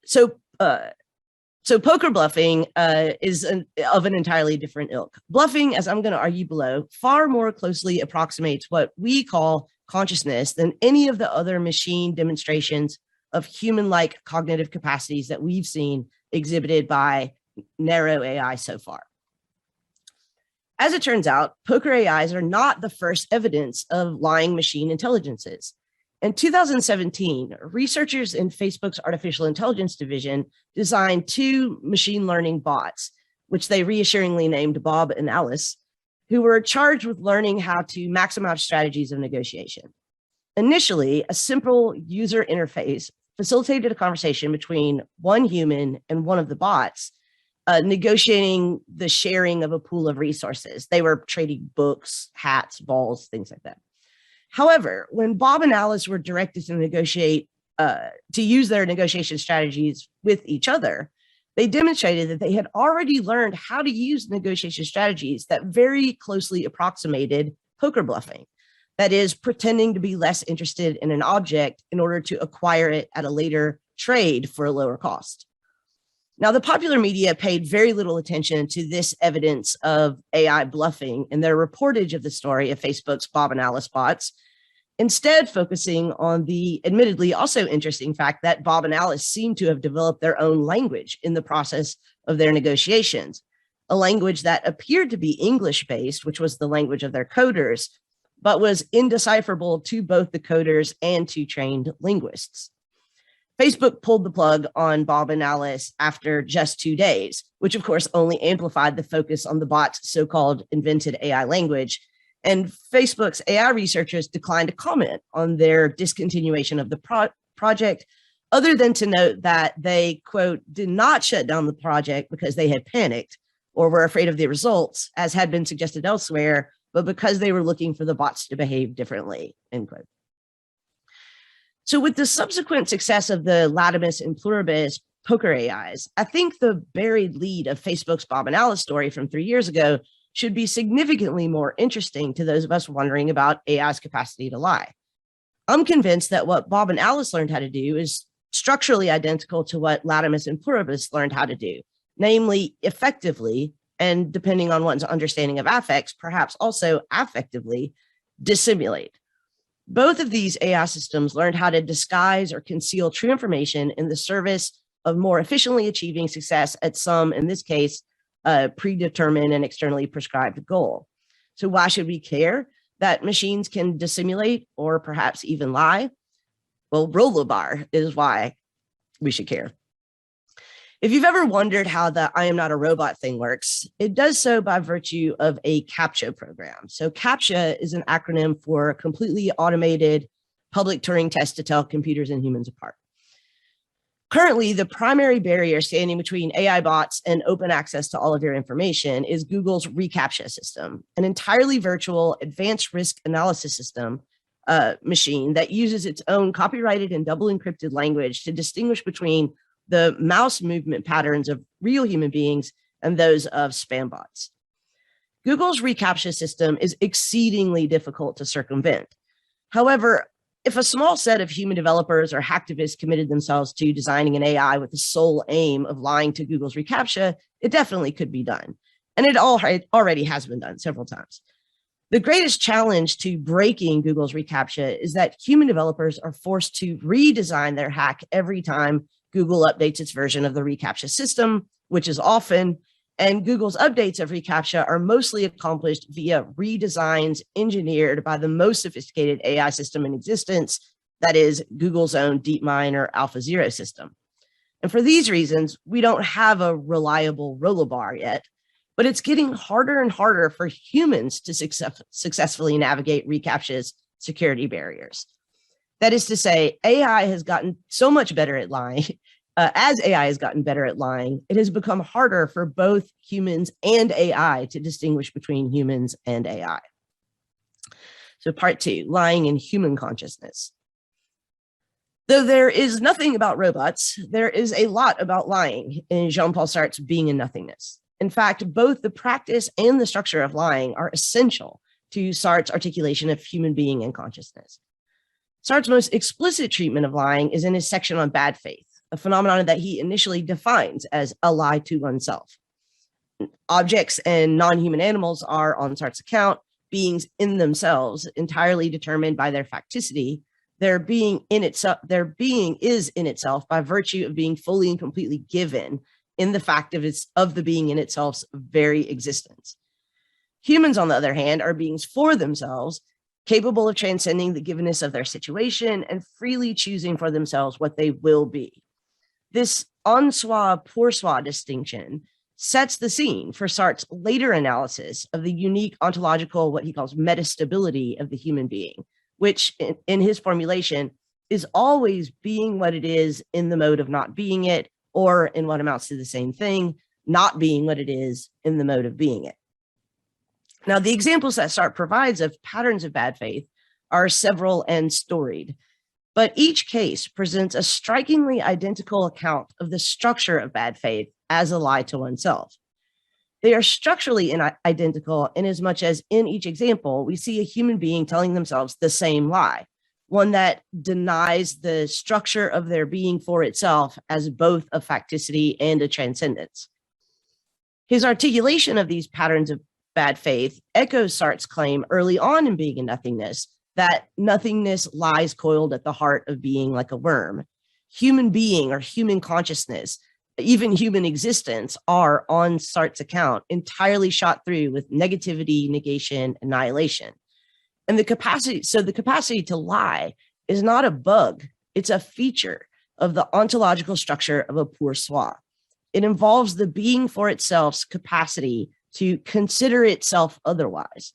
So poker bluffing is of an entirely different ilk. Bluffing, as I'm going to argue below, far more closely approximates what we call consciousness than any of the other machine demonstrations of human-like cognitive capacities that we've seen exhibited by narrow AI so far. As it turns out, poker AIs are not the first evidence of lying machine intelligences. In 2017, researchers in Facebook's artificial intelligence division designed 2 machine learning bots, which they reassuringly named Bob and Alice, who were charged with learning how to maximize strategies of negotiation. Initially, a simple user interface facilitated a conversation between one human and one of the bots, negotiating the sharing of a pool of resources. They were trading books, hats, balls, things like that. However, when Bob and Alice were directed to negotiate, to use their negotiation strategies with each other, they demonstrated that they had already learned how to use negotiation strategies that very closely approximated poker bluffing. That is, pretending to be less interested in an object in order to acquire it at a later trade for a lower cost. Now, the popular media paid very little attention to this evidence of AI bluffing in their reportage of the story of Facebook's Bob and Alice bots, instead focusing on the admittedly also interesting fact that Bob and Alice seem to have developed their own language in the process of their negotiations, a language that appeared to be English-based, which was the language of their coders, but was indecipherable to both the coders and to trained linguists. Facebook pulled the plug on Bob and Alice after just 2 days, which of course only amplified the focus on the bot's so-called invented AI language. And Facebook's AI researchers declined to comment on their discontinuation of the project, other than to note that they, quote, did not shut down the project because they had panicked or were afraid of the results, as had been suggested elsewhere, but because they were looking for the bots to behave differently, end quote. So with the subsequent success of the Latimus and Pluribus poker AIs, I think the buried lead of Facebook's Bob and Alice story from 3 years ago should be significantly more interesting to those of us wondering about AI's capacity to lie. I'm convinced that what Bob and Alice learned how to do is structurally identical to what Latimus and Pluribus learned how to do, namely effectively, and depending on one's understanding of affects, perhaps also affectively, dissimulate. Both of these AI systems learned how to disguise or conceal true information in the service of more efficiently achieving success at some, in this case, predetermined and externally prescribed goal. So why should we care that machines can dissimulate or perhaps even lie? Well, Rollabar is why we should care. If you've ever wondered how the I am not a robot thing works, it does so by virtue of a CAPTCHA program. So CAPTCHA is an acronym for completely automated public Turing test to tell computers and humans apart. Currently, the primary barrier standing between AI bots and open access to all of your information is Google's reCAPTCHA system, an entirely virtual advanced risk analysis system machine that uses its own copyrighted and double encrypted language to distinguish between the mouse movement patterns of real human beings and those of spam bots. Google's reCAPTCHA system is exceedingly difficult to circumvent. However, if a small set of human developers or hacktivists committed themselves to designing an AI with the sole aim of lying to Google's reCAPTCHA, it definitely could be done. And it already has been done several times. The greatest challenge to breaking Google's reCAPTCHA is that human developers are forced to redesign their hack every time Google updates its version of the reCAPTCHA system, which is often, and Google's updates of reCAPTCHA are mostly accomplished via redesigns engineered by the most sophisticated AI system in existence, that is Google's own DeepMind or AlphaZero system. And for these reasons, we don't have a reliable Rollabar yet, but it's getting harder and harder for humans to successfully navigate reCAPTCHA's security barriers. That is to say, AI has gotten so much better at lying. As AI has gotten better at lying, it has become harder for both humans and AI to distinguish between humans and AI. So part 2, lying in human consciousness. Though there is nothing about robots, there is a lot about lying in Jean-Paul Sartre's Being in Nothingness. In fact, both the practice and the structure of lying are essential to Sartre's articulation of human being and consciousness. Sartre's most explicit treatment of lying is in his section on bad faith, a phenomenon that he initially defines as a lie to oneself. Objects and non-human animals are, on Sartre's account, beings in themselves, entirely determined by their facticity. Their being is in itself by virtue of being fully and completely given in the fact of the being in itself's very existence. Humans, on the other hand, are beings for themselves, capable of transcending the givenness of their situation and freely choosing for themselves what they will be. This en soi, pour soi distinction sets the scene for Sartre's later analysis of the unique ontological, what he calls metastability of the human being, which in his formulation is always being what it is in the mode of not being it, or in what amounts to the same thing, not being what it is in the mode of being it. Now, the examples that Sartre provides of patterns of bad faith are several and storied, but each case presents a strikingly identical account of the structure of bad faith as a lie to oneself. They are structurally identical in as much as in each example, we see a human being telling themselves the same lie, one that denies the structure of their being for itself as both a facticity and a transcendence. His articulation of these patterns of bad faith echoes Sartre's claim early on in Being in Nothingness that nothingness lies coiled at the heart of being like a worm. Human being or human consciousness, even human existence, are, on Sartre's account, entirely shot through with negativity, negation, annihilation. And the capacity to lie is not a bug, it's a feature of the ontological structure of a pour soi. It involves the being for itself's capacity to consider itself otherwise,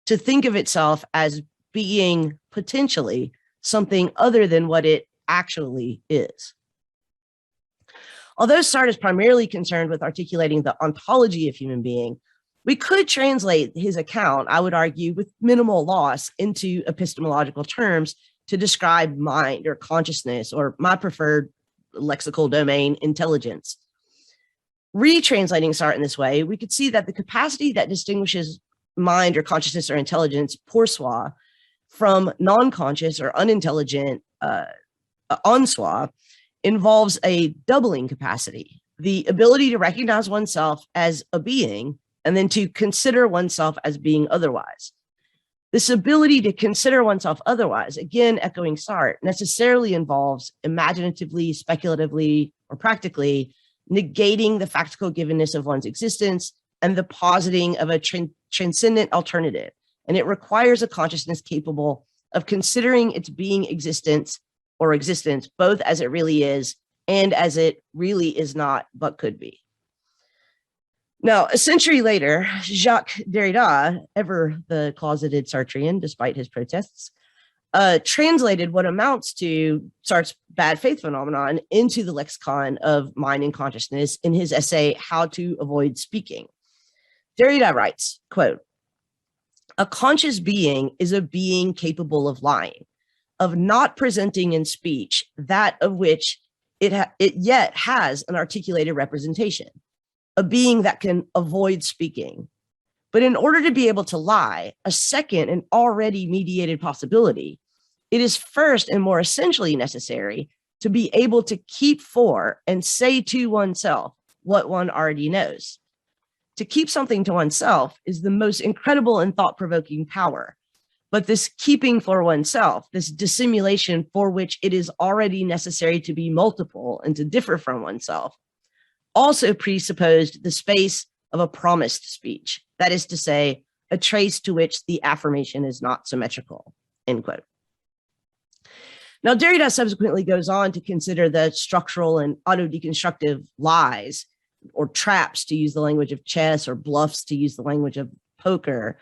to think of itself as being potentially something other than what it actually is. Although Sartre is primarily concerned with articulating the ontology of human being, we could translate his account, I would argue, with minimal loss into epistemological terms to describe mind or consciousness, or my preferred lexical domain, intelligence. Retranslating Sartre in this way, we could see that the capacity that distinguishes mind or consciousness or intelligence, pour soi, from non-conscious or unintelligent en soi, involves a doubling capacity, the ability to recognize oneself as a being and then to consider oneself as being otherwise. This ability to consider oneself otherwise, again echoing Sartre, necessarily involves imaginatively, speculatively, or practically negating the factical givenness of one's existence and the positing of a transcendent alternative. And it requires a consciousness capable of considering its being existence or existence, both as it really is and as it really is not, but could be. Now, a century later, Jacques Derrida, ever the closeted Sartrean despite his protests, translated what amounts to Sartre's bad faith phenomenon into the lexicon of mind and consciousness in his essay, How to Avoid Speaking. Derrida writes, quote, "A conscious being is a being capable of lying, of not presenting in speech that of which it yet has an articulated representation, a being that can avoid speaking. But in order to be able to lie, a second and already mediated possibility, it is first and more essentially necessary to be able to keep for and say to oneself what one already knows. To keep something to oneself is the most incredible and thought-provoking power. But this keeping for oneself, this dissimulation for which it is already necessary to be multiple and to differ from oneself, also presupposed the space of a promised speech, that is to say, a trace to which the affirmation is not symmetrical," end quote. Now, Derrida subsequently goes on to consider the structural and auto-deconstructive lies or traps, to use the language of chess, or bluffs, to use the language of poker,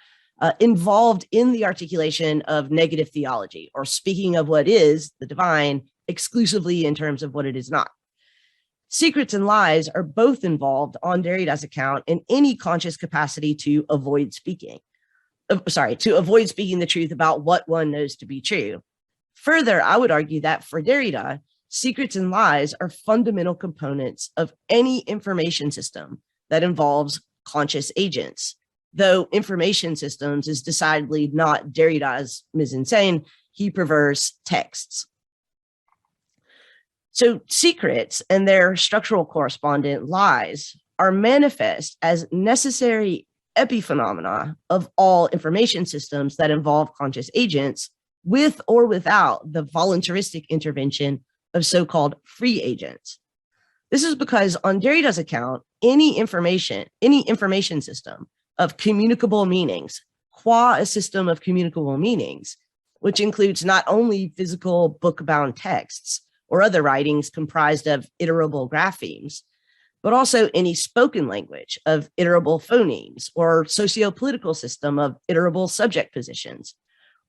involved in the articulation of negative theology, or speaking of what is, the divine, exclusively in terms of what it is not. Secrets and lies are both involved on Derrida's account in any conscious capacity to avoid speaking. to avoid speaking the truth about what one knows to be true. Further, I would argue that for Derrida, secrets and lies are fundamental components of any information system that involves conscious agents. Though information systems is decidedly not Derrida's mise-en-scène, he prefers texts. So secrets and their structural correspondent lies are manifest as necessary epiphenomena of all information systems that involve conscious agents, with or without the voluntaristic intervention of so-called free agents. This is because on Derrida's account, any information system of communicable meanings, qua a system of communicable meanings, which includes not only physical book-bound texts or other writings comprised of iterable graphemes, but also any spoken language of iterable phonemes, or socio-political system of iterable subject positions,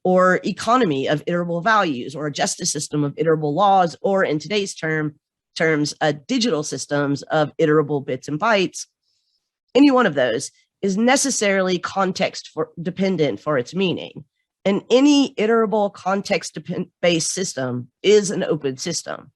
or economy of iterable values, or a justice system of iterable laws, or in today's terms, digital systems of iterable bits and bytes. Any one of those is necessarily context dependent for its meaning. And any iterable context-based system is an open system,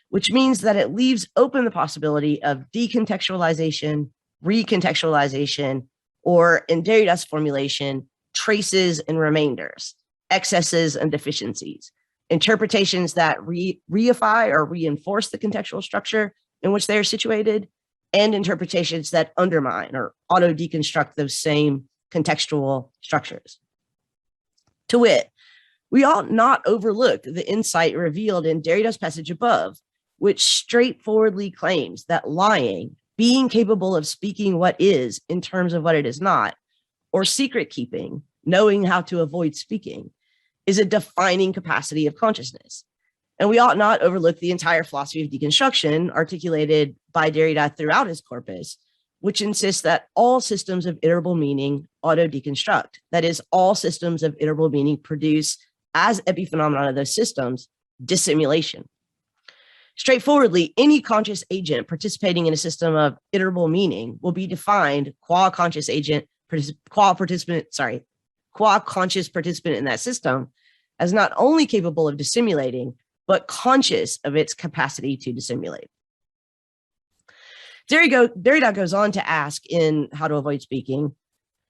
which means that it leaves open the possibility of decontextualization, recontextualization, or in Derrida's formulation, traces and remainders, excesses and deficiencies, interpretations that reify or reinforce the contextual structure in which they are situated, and interpretations that undermine or auto-deconstruct those same contextual structures. To wit, we ought not overlook the insight revealed in Derrida's passage above, which straightforwardly claims that lying, being capable of speaking what is in terms of what it is not, or secret keeping, knowing how to avoid speaking, is a defining capacity of consciousness. And we ought not overlook the entire philosophy of deconstruction articulated by Derrida throughout his corpus, which insists that all systems of iterable meaning auto-deconstruct. That is, all systems of iterable meaning produce, as epiphenomenon of those systems, dissimulation. Straightforwardly, any conscious agent participating in a system of iterable meaning will be defined qua conscious participant in that system as not only capable of dissimulating, but conscious of its capacity to dissimulate. Derrida goes on to ask in How to Avoid Speaking,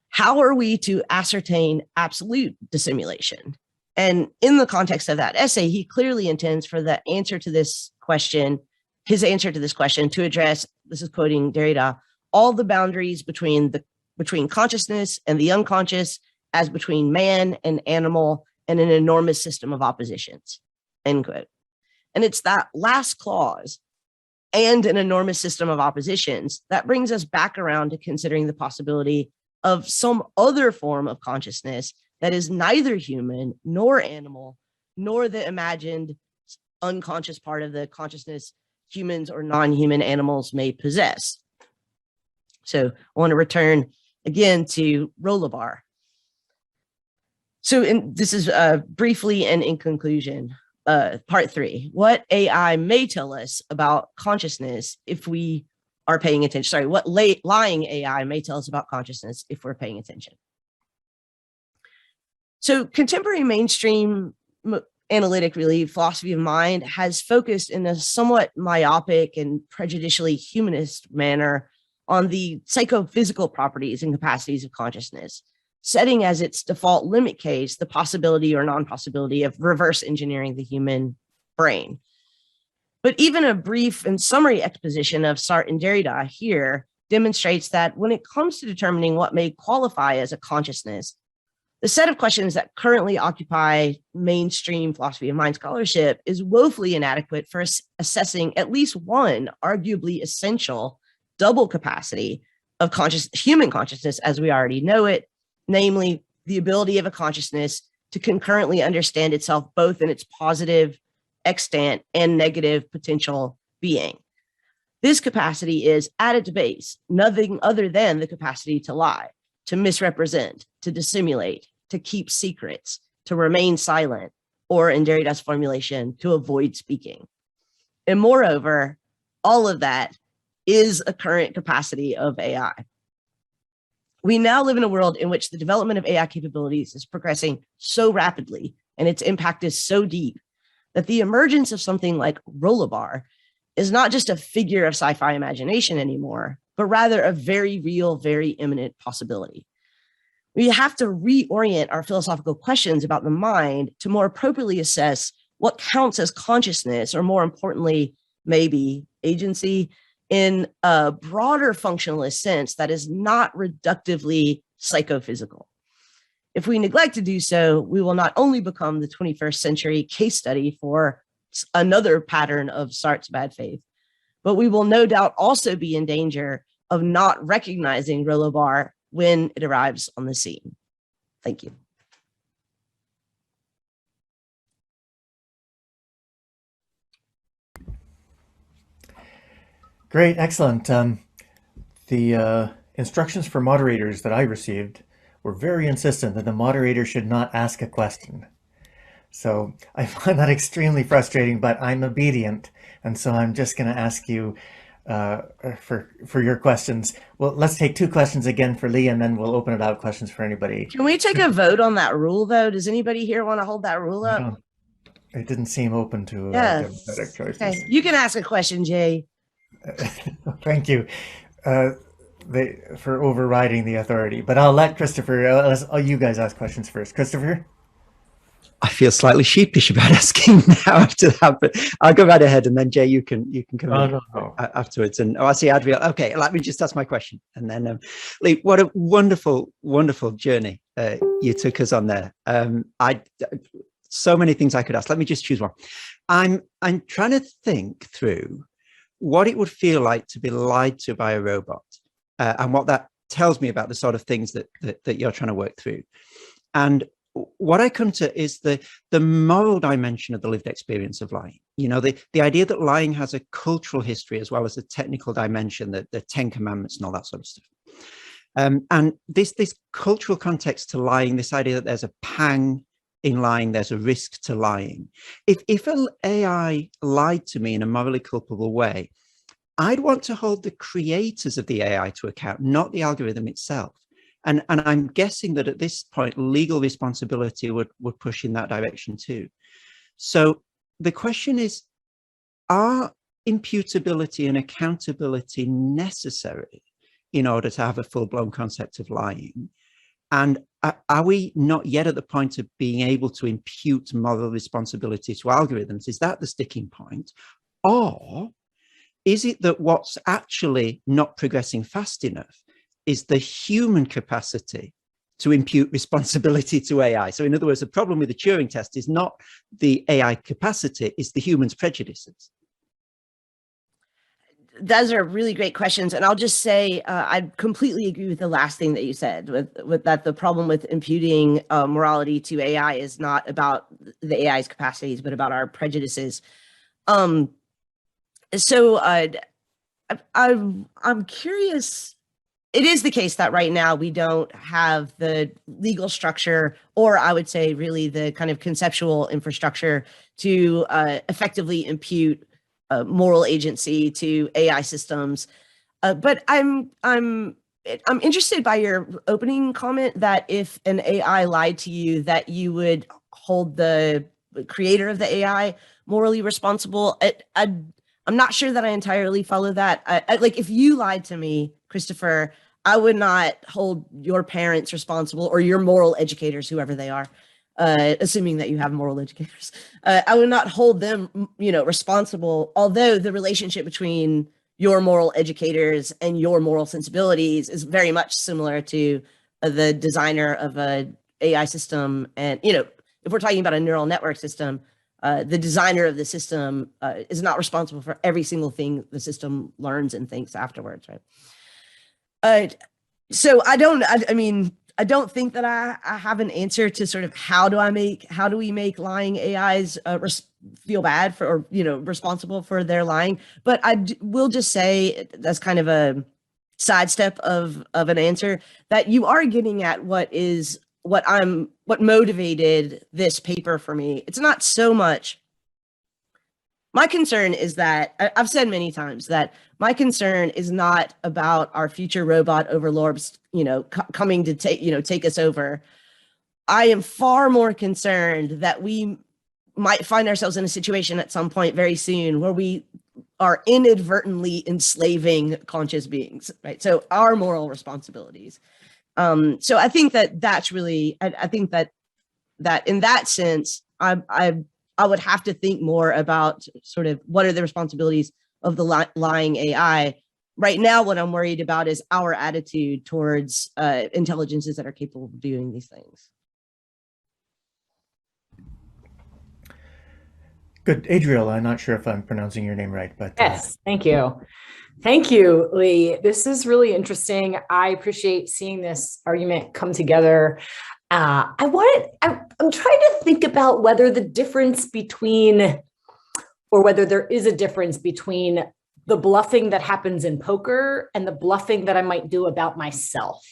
how are we to ascertain absolute dissimulation? And in the context of that essay, he clearly intends for the answer to this question, his answer to this question, to address, this is quoting Derrida, all the boundaries between consciousness and the unconscious, as between man and animal and an enormous system of oppositions, end quote. And it's that last clause, and an enormous system of oppositions, that brings us back around to considering the possibility of some other form of consciousness that is neither human nor animal, nor the imagined unconscious part of the consciousness humans or non-human animals may possess. So I want to return again to Rollebar. So this is briefly and in conclusion, part 3, what AI may tell us about consciousness if we are paying attention. Sorry, what lying AI may tell us about consciousness if we're paying attention. So contemporary mainstream analytic, really, philosophy of mind has focused in a somewhat myopic and prejudicially humanist manner on the psychophysical properties and capacities of consciousness, setting as its default limit case the possibility or non-possibility of reverse engineering the human brain. But even a brief and summary exposition of Sartre and Derrida here demonstrates that when it comes to determining what may qualify as a consciousness, the set of questions that currently occupy mainstream philosophy of mind scholarship is woefully inadequate for assessing at least one arguably essential double capacity of human consciousness as we already know it, namely the ability of a consciousness to concurrently understand itself both in its positive, extant, and negative potential being. This capacity is at its base nothing other than the capacity to lie, to misrepresent, to dissimulate, to keep secrets, to remain silent, or in Derrida's formulation, to avoid speaking. And moreover, all of that is a current capacity of AI. We now live in a world in which the development of AI capabilities is progressing so rapidly and its impact is so deep that the emergence of something like Rollebar is not just a figure of sci-fi imagination anymore, but rather a very real, very imminent possibility. We have to reorient our philosophical questions about the mind to more appropriately assess what counts as consciousness, or more importantly, maybe agency, in a broader functionalist sense that is not reductively psychophysical. If we neglect to do so, we will not only become the 21st century case study for another pattern of Sartre's bad faith, but we will no doubt also be in danger of not recognizing Rollebar when it arrives on the scene. Thank you. Great, excellent. The instructions for moderators that I received were very insistent that the moderator should not ask a question. So I find that extremely frustrating, but I'm obedient. And so I'm just going to ask you for your questions. Well, let's take 2 questions again for Lee, and then we'll open it out questions for anybody. Can we take a vote on that rule, though? Does anybody here want to hold that rule up? It didn't seem open to democratic choices. Okay. You can ask a question, Jay. Thank you for overriding the authority. But I'll let Christopher, you guys ask questions first. Christopher? I feel slightly sheepish about asking now after that, but I'll go right ahead, and then Jay, you can come in afterwards. And I see Adriel. Okay, let me just ask my question, and then Lee, what a wonderful, wonderful journey you took us on there. So many things I could ask. Let me just choose one. I'm trying to think through what it would feel like to be lied to by a robot, and what that tells me about the sort of things that you're trying to work through. And what I come to is the moral dimension of the lived experience of lying. You know, the idea that lying has a cultural history as well as a technical dimension, the 10 Commandments and all that sort of stuff. And this cultural context to lying, this idea that there's a pang in lying, there's a risk to lying. If an AI lied to me in a morally culpable way, I'd want to hold the creators of the AI to account, not the algorithm itself. And I'm guessing that at this point, legal responsibility would push in that direction too. So the question is, are imputability and accountability necessary in order to have a full-blown concept of lying? And are we not yet at the point of being able to impute moral responsibility to algorithms? Is that the sticking point? Or is it that what's actually not progressing fast enough is the human capacity to impute responsibility to AI? So in other words, the problem with the Turing test is not the AI capacity, it's the human's prejudices. Those are really great questions. And I'll just say, I completely agree with the last thing that you said, with that the problem with imputing morality to AI is not about the AI's capacities, but about our prejudices. I'm curious. It is the case that right now we don't have the legal structure, or I would say really the kind of conceptual infrastructure to effectively impute moral agency to AI systems. But I'm interested by your opening comment that if an AI lied to you, that you would hold the creator of the AI morally responsible. I'm not sure that I entirely follow that. Like if you lied to me, Christopher, I would not hold your parents responsible, or your moral educators, whoever they are, assuming that you have moral educators. I would not hold them, responsible, although the relationship between your moral educators and your moral sensibilities is very much similar to the designer of an AI system. And, if we're talking about a neural network system, the designer of the system is not responsible for every single thing the system learns and thinks afterwards, right? So I don't think that I have an answer to sort of how do we make lying AIs feel bad for, or responsible for their lying. But will just say, that's kind of a sidestep of an answer, that you are getting at what motivated this paper for me. It's not so much My concern is that I've said many times that my concern is not about our future robot overlords, coming to take us over. I am far more concerned that we might find ourselves in a situation at some point very soon where we are inadvertently enslaving conscious beings, right? So our moral responsibilities. So I think that's really, I think that in that sense, I would have to think more about sort of what are the responsibilities of the lying AI. Right now, what I'm worried about is our attitude towards intelligences that are capable of doing these things. Good. Adriel, I'm not sure if I'm pronouncing your name right, but yes, thank you. Thank you, Lee. This is really interesting. I appreciate seeing this argument come together. I'm trying to think about whether the difference between, or whether there is a difference between the bluffing that happens in poker and the bluffing that I might do about myself.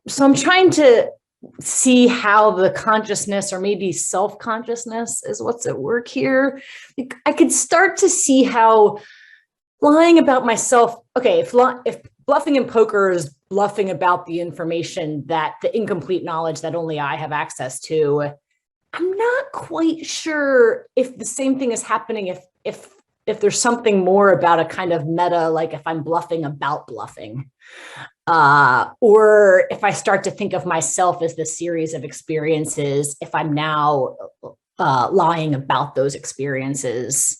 So I'm trying to see how the consciousness, or maybe self-consciousness, is what's at work here. I could start to see how lying about myself, okay, if bluffing in poker is bluffing about the information, that the incomplete knowledge that only I have access to, I'm not quite sure if the same thing is happening if there's something more about a kind of meta, like if I'm bluffing about bluffing. Or if I start to think of myself as the series of experiences, if I'm now lying about those experiences.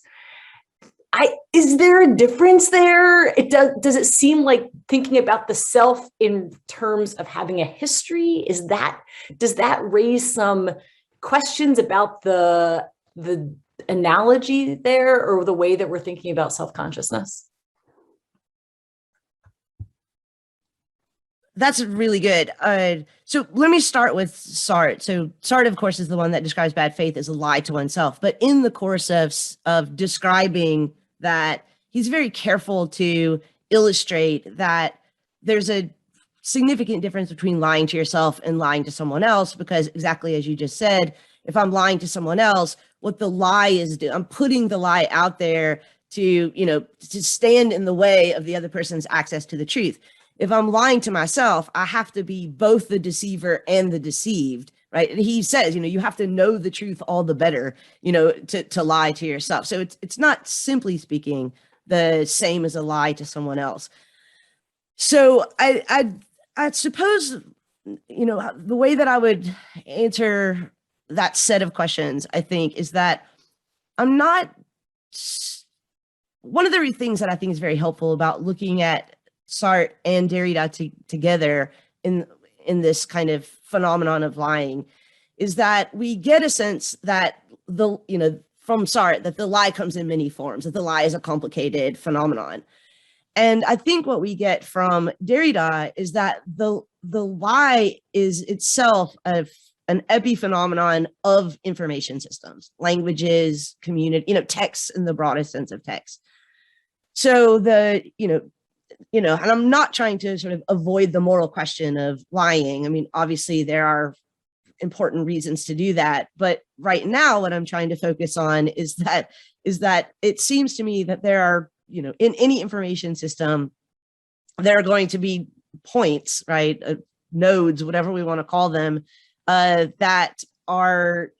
Is there a difference there? Does it seem like thinking about the self in terms of having a history? Does that raise some questions about the analogy there, or the way that we're thinking about self-consciousness? That's really good. So let me start with Sartre. So Sartre, of course, is the one that describes bad faith as a lie to oneself. But in the course of describing that, he's very careful to illustrate that there's a significant difference between lying to yourself and lying to someone else, because exactly as you just said, if I'm lying to someone else, what the lie is doing, I'm putting the lie out there to stand in the way of the other person's access to the truth. If I'm lying to myself, I have to be both the deceiver and the deceived, right? And he says, you have to know the truth all the better, to lie to yourself. So it's not, simply speaking, the same as a lie to someone else. So I suppose, the way that I would answer that set of questions, I think, is that I'm not, one of the things that I think is very helpful about looking at Sartre and Derrida together in this kind of phenomenon of lying is that we get a sense that from Sartre, that the lie comes in many forms, that the lie is a complicated phenomenon. And I think what we get from Derrida is that the lie is itself an epiphenomenon of information systems, languages, community, text in the broadest sense of text. So and I'm not trying to sort of avoid the moral question of lying. I mean, obviously there are important reasons to do that, but right now what I'm trying to focus on is that it seems to me that there are, in any information system, there are going to be points, right? Nodes, whatever we want to call them, that are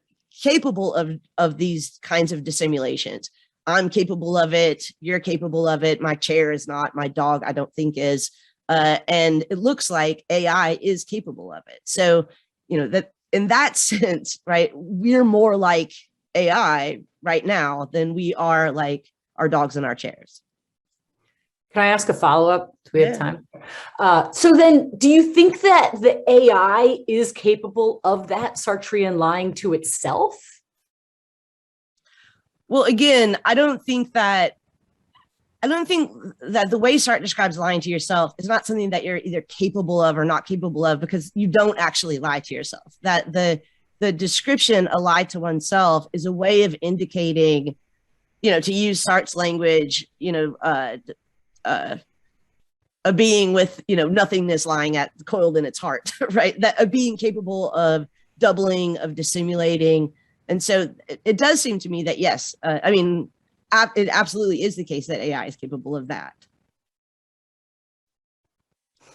capable of these kinds of dissimulations. I'm capable of it. You're capable of it. My chair is not. My dog, I don't think, is. And it looks like AI is capable of it. So, that in that sense, right, we're more like AI right now than we are like our dogs in our chairs. Can I ask a follow-up? Do we have time? So then, do you think that the AI is capable of that Sartrean lying to itself? Well, again, I don't think that the way Sartre describes lying to yourself is not something that you're either capable of or not capable of, because you don't actually lie to yourself. That the description, a lie to oneself, is a way of indicating, to use Sartre's language, a being with, nothingness lying coiled in its heart, right? That a being capable of doubling, of dissimulating. And so it does seem to me that, yes, it absolutely is the case that AI is capable of that.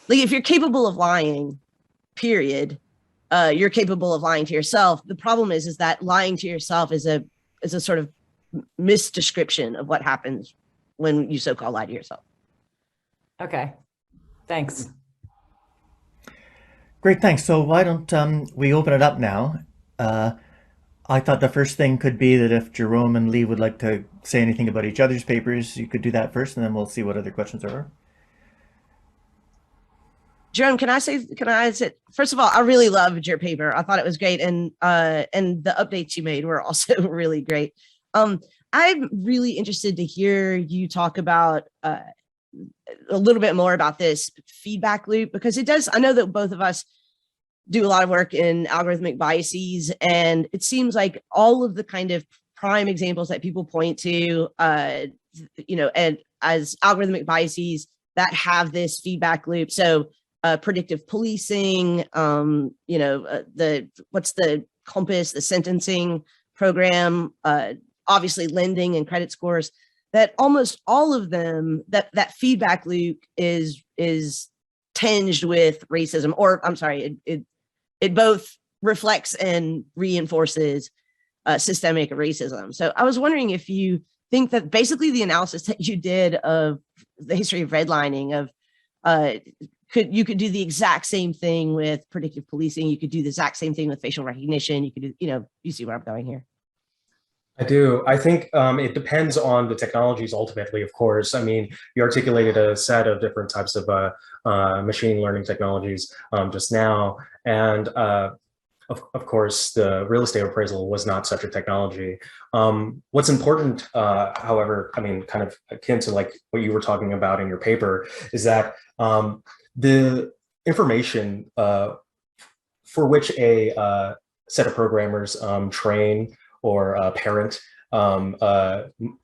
Like if you're capable of lying, period, you're capable of lying to yourself. The problem is that lying to yourself is a sort of misdescription of what happens when you so-called lie to yourself. Okay, thanks. Great, thanks. So why don't we open it up now? I thought the first thing could be that if Jerome and Lee would like to say anything about each other's papers, you could do that first, and then we'll see what other questions there are. Jerome, can I say, first of all, I really loved your paper. I thought it was great. And the updates you made were also really great. I'm really interested to hear you talk about a little bit more about this feedback loop, because it does, I know that both of us do a lot of work in algorithmic biases, and it seems like all of the kind of prime examples that people point to, you know, and as algorithmic biases that have this feedback loop. So predictive policing, you know, what's the compass, the sentencing program, obviously lending and credit scores, that almost all of them, that feedback loop is tinged with racism, or I'm sorry, it both reflects and reinforces systemic racism. So I was wondering if you think that basically the analysis that you did of the history of redlining, of you could do the exact same thing with predictive policing. You could do the exact same thing with facial recognition. You could do, you know, you see where I'm going here. I do. I think it depends on the technologies ultimately, of course. I mean, you articulated a set of different types of machine learning technologies just now. And of course, the real estate appraisal was not such a technology. What's important, however, I mean, kind of akin to like what you were talking about in your paper, is that the information for which a set of programmers train or parent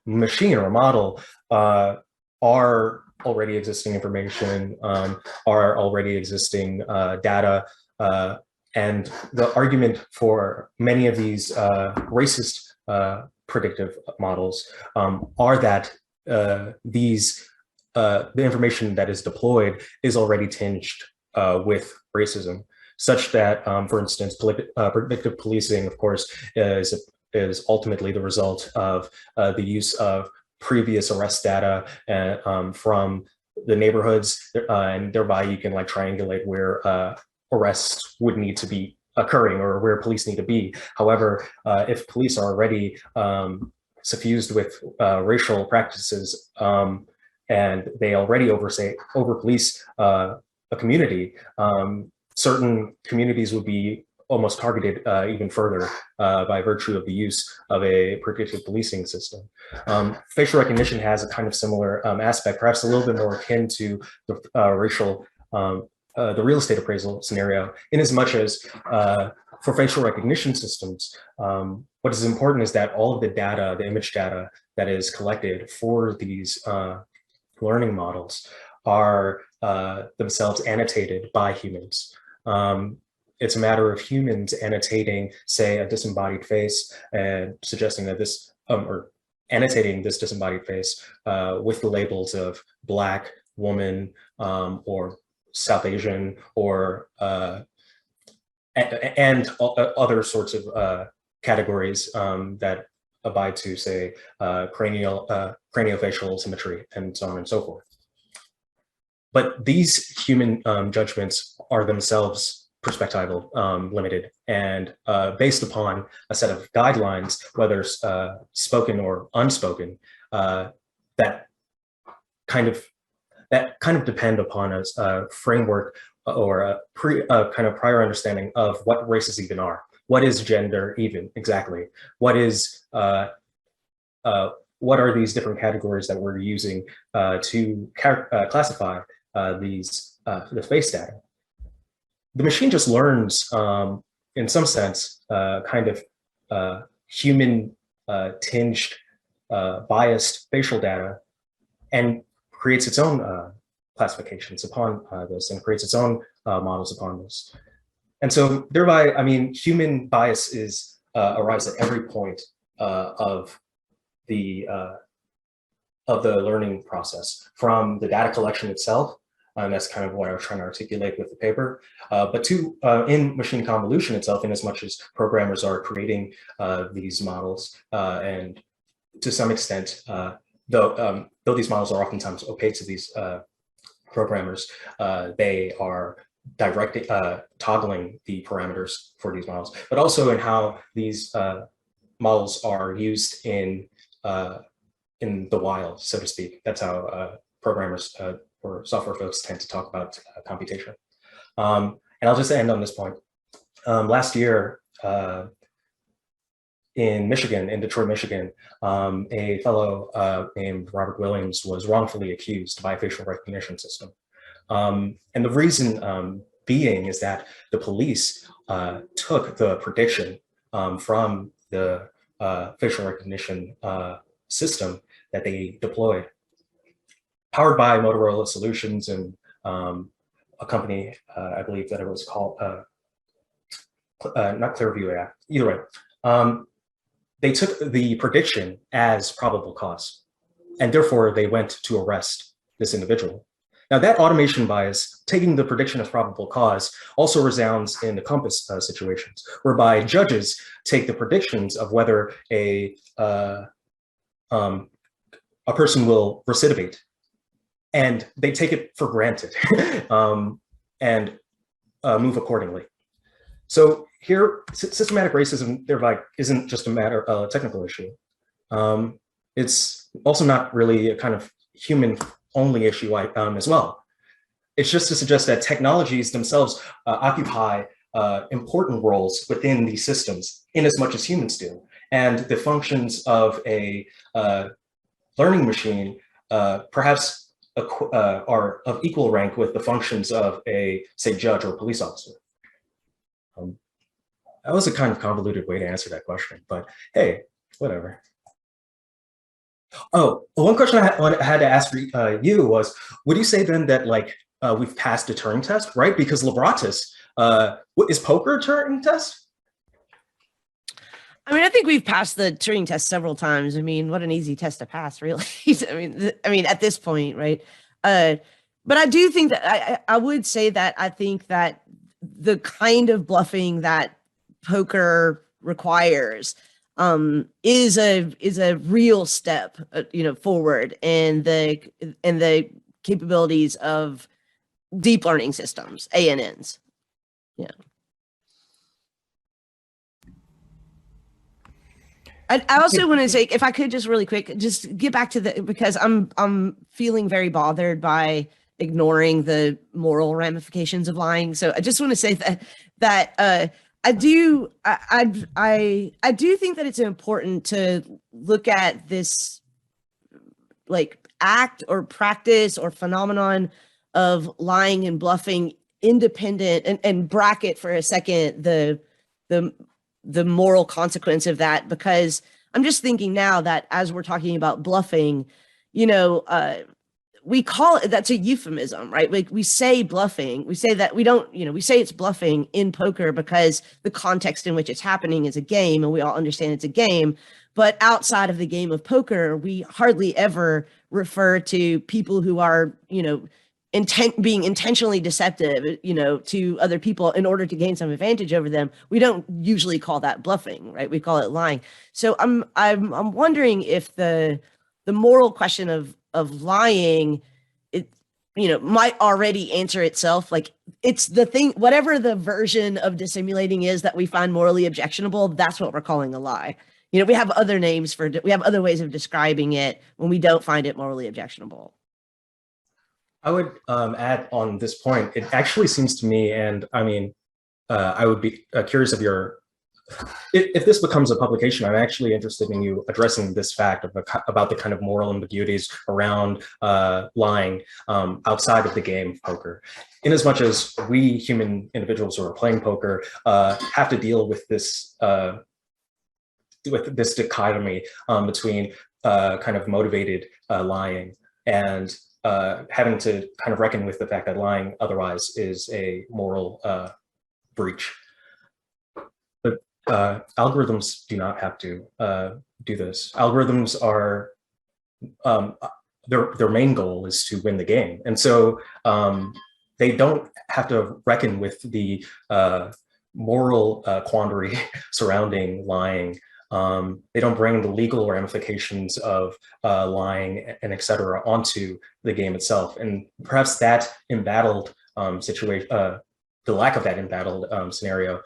machine or a model are already existing information, are already existing data, and the argument for many of these racist predictive models are that the information that is deployed is already tinged with racism, such that, for instance, predictive policing, of course, is ultimately the result of the use of previous arrest data from the neighborhoods, and thereby you can like triangulate where arrests would need to be occurring or where police need to be. However, if police are already suffused with racial practices and they already over police a community, certain communities would be almost targeted even further by virtue of the use of a predictive policing system. Facial recognition has a kind of similar aspect, perhaps a little bit more akin to the the real estate appraisal scenario, in as much as for facial recognition systems, what is important is that all of the data, the image data that is collected for these learning models are themselves annotated by humans. It's a matter of humans annotating, say, a disembodied face and suggesting that this, or annotating this disembodied face with the labels of Black, woman, or South Asian, or and other sorts of categories that abide to, say, craniofacial symmetry, and so on and so forth. But these human judgments are themselves perspectival, limited, and based upon a set of guidelines, whether spoken or unspoken, that kind of depend upon a framework or a kind of prior understanding of what races even are. What is gender even exactly? What is what are these different categories that we're using to classify the face data? The machine just learns, in some sense, kind of human tinged, biased facial data, and creates its own classifications upon this, and creates its own models upon this. And so thereby, I mean, human bias arrives at every point of the of the learning process, from the data collection itself, and that's kind of what I was trying to articulate with the paper, but to in machine convolution itself, in as much as programmers are creating these models, and to some extent, though these models are oftentimes opaque to these programmers, they are directing, toggling the parameters for these models, but also in how these models are used in the wild, so to speak. That's how programmers or software folks tend to talk about computation. And I'll just end on this point. Last year in Michigan, in Detroit, Michigan, a fellow named Robert Williams was wrongfully accused by a facial recognition system. And the reason being is that the police took the prediction from the facial recognition system that they deployed, powered by Motorola Solutions and a company, I believe that it was called, not Clearview, either way. They took the prediction as probable cause, and therefore they went to arrest this individual. Now that automation bias, taking the prediction as probable cause, also resounds in the Compass situations, whereby judges take the predictions of whether a person will recidivate, and they take it for granted and move accordingly. So here, systematic racism thereby isn't just a matter of a technical issue. It's also not really a kind of human-only issue as well. It's just to suggest that technologies themselves occupy important roles within these systems in as much as humans do. And the functions of a learning machine perhaps are of equal rank with the functions of a, say, judge or police officer. That was a kind of convoluted way to answer that question, but hey, whatever. Oh, one question I had to ask you was, would you say then that like we've passed a Turing test, right? Because Lebratus, is poker a Turing test? I mean, I think we've passed the Turing test several times. I mean, what an easy test to pass, really. I mean, at this point, right? But I do think that I would say that I think that the kind of bluffing that poker requires is a real step, forward in the capabilities of deep learning systems, ANNs. Yeah. I also want to say, if I could just really quick, just get back to because I'm feeling very bothered by ignoring the moral ramifications of lying. So I just want to say that I do think that it's important to look at this like act or practice or phenomenon of lying and bluffing independent and bracket for a second the moral consequence of that, because I'm just thinking now that as we're talking about bluffing, we call it, that's a euphemism, right? Like we say bluffing, we say that we don't, we say it's bluffing in poker because the context in which it's happening is a game and we all understand it's a game. But outside of the game of poker, we hardly ever refer to people who are, being intentionally deceptive, to other people in order to gain some advantage over them. We don't usually call that bluffing, right? We call it lying. So I'm wondering if the moral question of lying, it might already answer itself. Like it's the thing, whatever the version of dissimulating is that we find morally objectionable, that's what we're calling a lie. We have other names we have other ways of describing it when we don't find it morally objectionable. I would add on this point, it actually seems to me, and I mean, I would be curious of if this becomes a publication, I'm actually interested in you addressing this fact about the kind of moral ambiguities around lying outside of the game of poker. In as much as we human individuals who are playing poker have to deal with this dichotomy between kind of motivated lying and having to kind of reckon with the fact that lying otherwise is a moral breach. But algorithms do not have to do this. Algorithms are, their main goal is to win the game. And so they don't have to reckon with the moral quandary surrounding lying. They don't bring the legal ramifications of lying and et cetera onto the game itself. And perhaps that embattled situation, the lack of that embattled scenario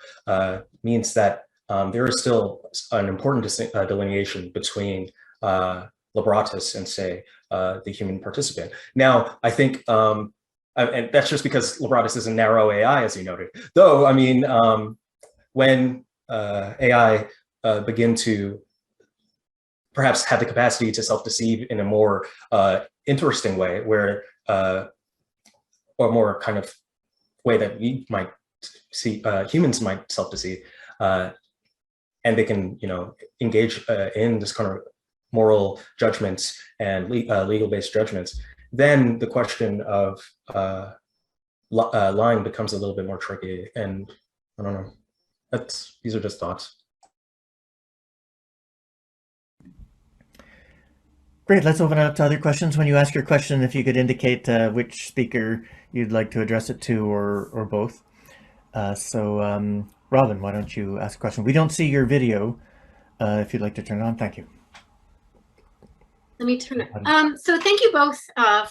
means that there is still an important delineation between Labratus and, say, the human participant. Now, I think, and that's just because Labratus is a narrow AI, as you noted. Though, I mean, when AI begin to perhaps have the capacity to self-deceive in a more interesting way, where, or more kind of way that we might see humans might self-deceive, and they can, engage in this kind of moral judgments and legal-based judgments, then the question of lying becomes a little bit more tricky. And I don't know. These are just thoughts. Great, let's open it up to other questions. When you ask your question, if you could indicate which speaker you'd like to address it to, or both. Robin, why don't you ask a question? We don't see your video. If you'd like to turn it on, thank you. Let me turn it. So thank you both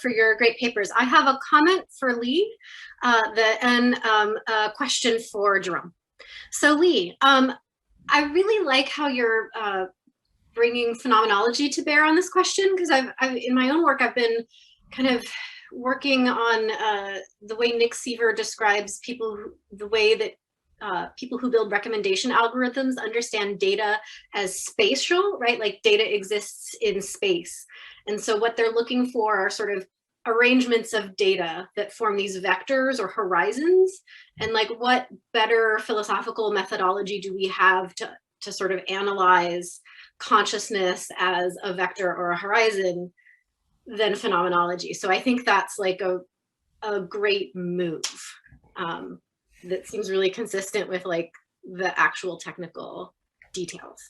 for your great papers. I have a comment for Lee and a question for Jerome. So Lee, I really like how you're bringing phenomenology to bear on this question, because I've in my own work, I've been kind of working on the way Nick Seaver describes people, the way that people who build recommendation algorithms understand data as spatial, right? Like data exists in space. And so what they're looking for are sort of arrangements of data that form these vectors or horizons. And like, what better philosophical methodology do we have to sort of analyze consciousness as a vector or a horizon than phenomenology? So I think that's like a great move. That seems really consistent with like the actual technical details.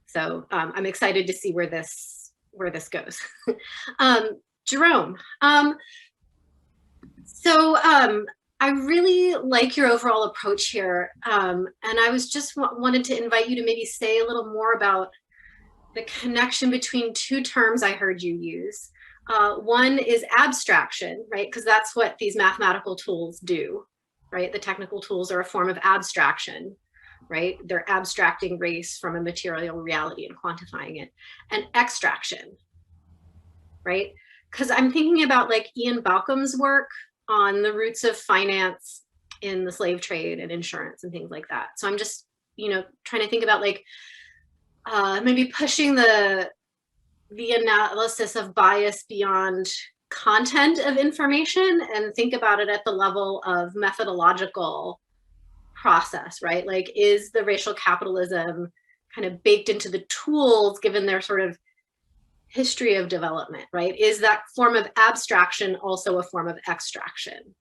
So I'm excited to see where this goes. Jerome, I really like your overall approach here. And I was just wanted to invite you to maybe say a little more about the connection between two terms I heard you use. One is abstraction, right? Because that's what these mathematical tools do. Right? The technical tools are a form of abstraction, right? They're abstracting race from a material reality and quantifying it. And extraction, right? Because I'm thinking about like Ian Balcom's work on the roots of finance in the slave trade and insurance and things like that. So I'm just, trying to think about like maybe pushing the analysis of bias beyond content of information and think about it at the level of methodological process, right? Like, is the racial capitalism kind of baked into the tools given their sort of history of development, right? Is that form of abstraction also a form of extraction?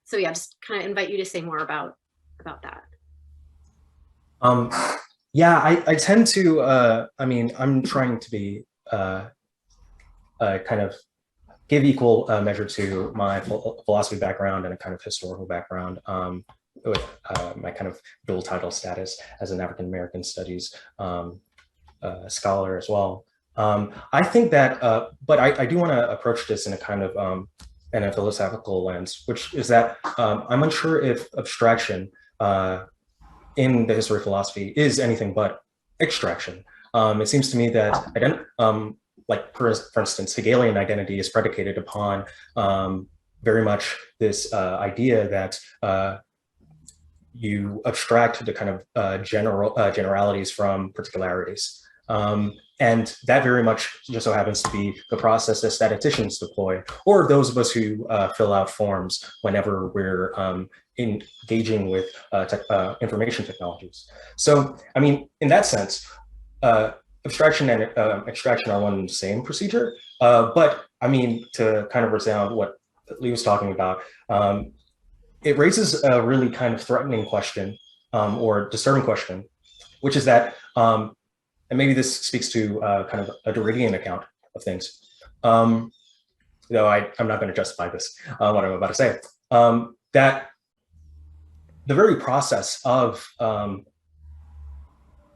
So yeah, just kind of invite you to say more about that. Yeah, I tend to, I'm trying to be kind of give equal measure to my philosophy background and a kind of historical background with my kind of dual title status as an African-American studies scholar as well. I think that, but I do want to approach this in a kind of in a philosophical lens, which is that I'm unsure if abstraction in the history of philosophy is anything but extraction. It seems to me that like for instance, Hegelian identity is predicated upon very much this idea that you abstract the kind of generalities from particularities. And that very much just so happens to be the process that statisticians deploy, or those of us who fill out forms whenever we're engaging with information technologies. So, I mean, in that sense, abstraction and extraction are one and the same procedure. But I mean, to kind of resound what Lee was talking about, it raises a really kind of threatening question or disturbing question, which is that, and maybe this speaks to kind of a Derridian account things. Though I'm not going to justify this, what I'm about to say, that the very process of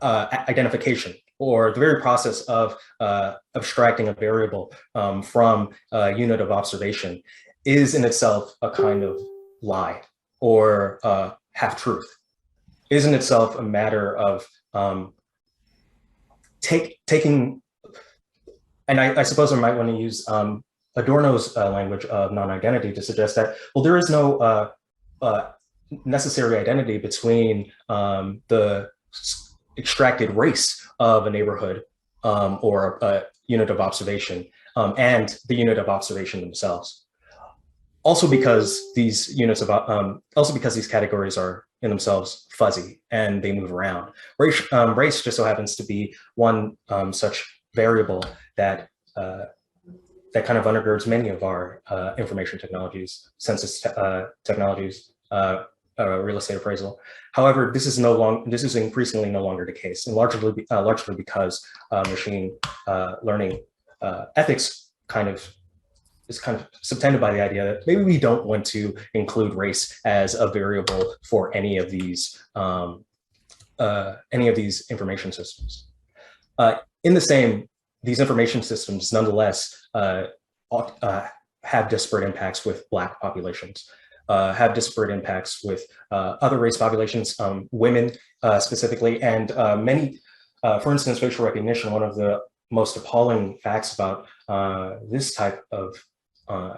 identification, or the very process of abstracting a variable from a unit of observation, is in itself a kind of lie or half-truth, is in itself a matter of taking, and I suppose I might want to use Adorno's language of non-identity to suggest that, well, there is no necessary identity between the extracted race of a neighborhood or a unit of observation and the unit of observation themselves. Also because these units of, also because these categories are in themselves fuzzy and they move around. Race just so happens to be one such variable that that kind of undergirds many of our information technologies, census technologies, real estate appraisal. However, this is increasingly no longer the case, and largely because machine learning ethics is kind of subtended by the idea that maybe we don't want to include race as a variable for any of these information systems. These information systems nonetheless have disparate impacts with Black populations, have disparate impacts with other race populations, women specifically, and many, for instance, facial recognition. One of the most appalling facts about this type of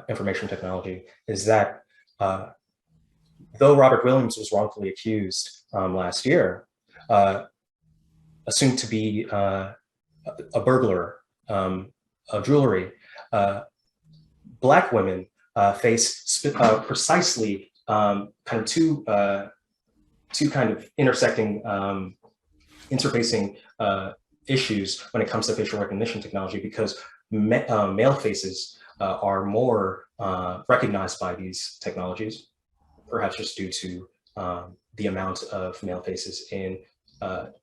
information technology is that though Robert Williams was wrongfully accused last year, assumed to be a burglar of jewelry, Black women face precisely kind of two kind of intersecting, interfacing issues when it comes to facial recognition technology, because male faces are more recognized by these technologies, perhaps just due to the amount of male faces in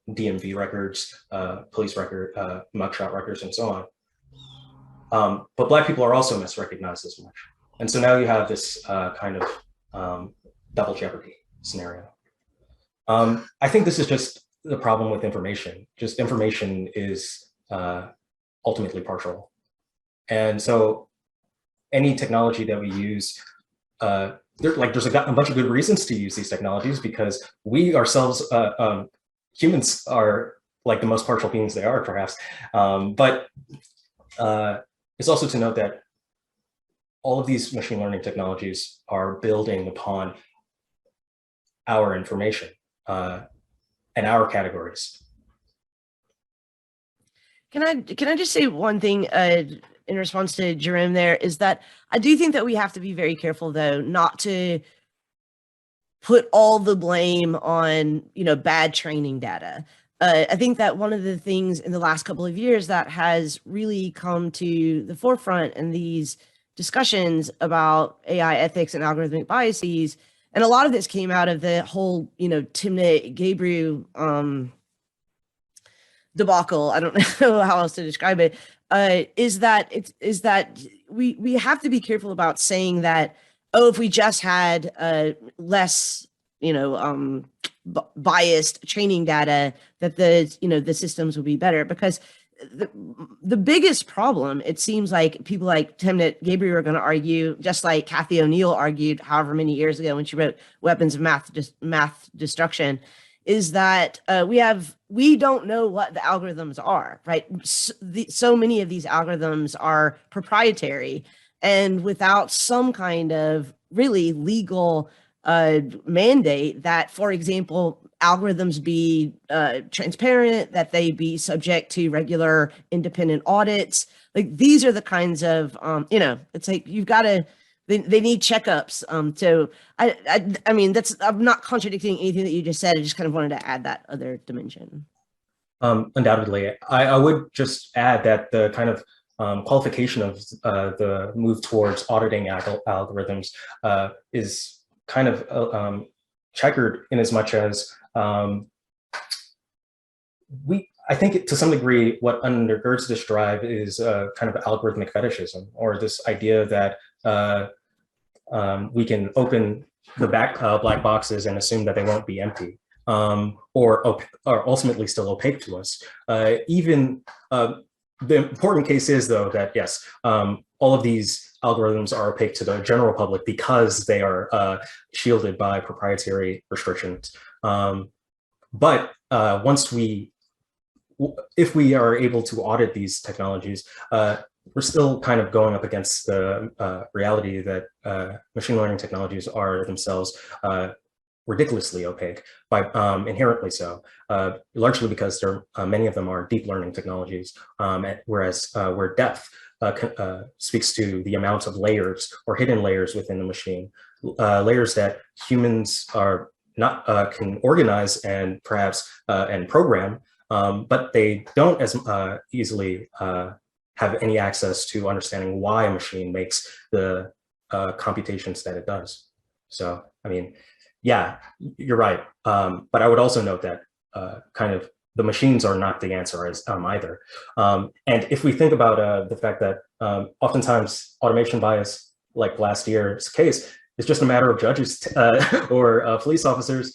DMV records, police record, mugshot records, and so on. But Black people are also misrecognized as much. And so now you have this kind of double jeopardy scenario. I think this is just the problem with information. Just information is ultimately partial. And so any technology that we use, there's a bunch of good reasons to use these technologies, because we ourselves, humans are like the most partial beings they are, perhaps. But it's also to note that all of these machine learning technologies are building upon our information and our categories. Can I just say one thing in response to Jerome there, is that I do think that we have to be very careful, though, not to put all the blame on, bad training data. I think that one of the things in the last couple of years that has really come to the forefront in these discussions about AI ethics and algorithmic biases, and a lot of this came out of the whole, Timnit Gebru debacle. I don't know how else to describe it. Is that we have to be careful about saying that, oh, if we just had less, biased training data, that the systems would be better. Because the biggest problem, it seems like people like Timnit Gebru are going to argue, just like Cathy O'Neil argued however many years ago when she wrote Weapons of Math Destruction, is that we don't know what the algorithms are, right? So many of these algorithms are proprietary, and without some kind of really legal mandate that, for example, algorithms be transparent, that they be subject to regular independent audits. Like, these are the kinds of, it's like you've got to, they need checkups. So I mean, I'm not contradicting anything that you just said. I just kind of wanted to add that other dimension. Undoubtedly. I would just add that the kind of qualification of the move towards auditing algorithms is kind checkered, in as much as I think to some degree, what undergirds this drive is kind of algorithmic fetishism, or this idea that we can open the black boxes and assume that they won't be empty, or ultimately still opaque to us. The important case is, though, that yes, all of these algorithms are opaque to the general public because they are shielded by proprietary restrictions. But if we are able to audit these technologies, we're still kind of going up against the reality that machine learning technologies are themselves ridiculously opaque, by inherently so, largely because many of them are deep learning technologies, whereas where depth speaks to the amount of layers or hidden layers within the machine, layers that humans are not can organize and perhaps and program, but they don't as easily have any access to understanding why a machine makes the computations that it does. So, I mean, yeah, you're right. But I would also note that kind of the machines are not the answer either. And if we think about the fact that oftentimes automation bias, like last year's case, is just a matter of judges or police officers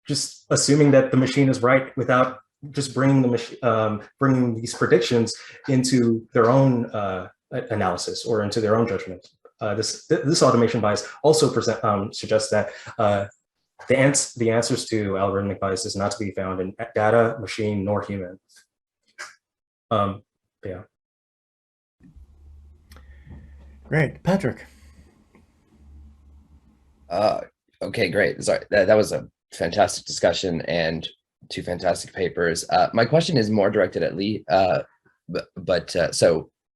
just assuming that the machine is right without just bringing bringing these predictions into their own analysis or into their own judgment. This automation bias also suggests that the answers to algorithmic bias is not to be found in data, machine, nor human. Yeah. Great, Patrick. Okay, great. Sorry, that was a fantastic discussion and two fantastic papers. My question is more directed at Lee, so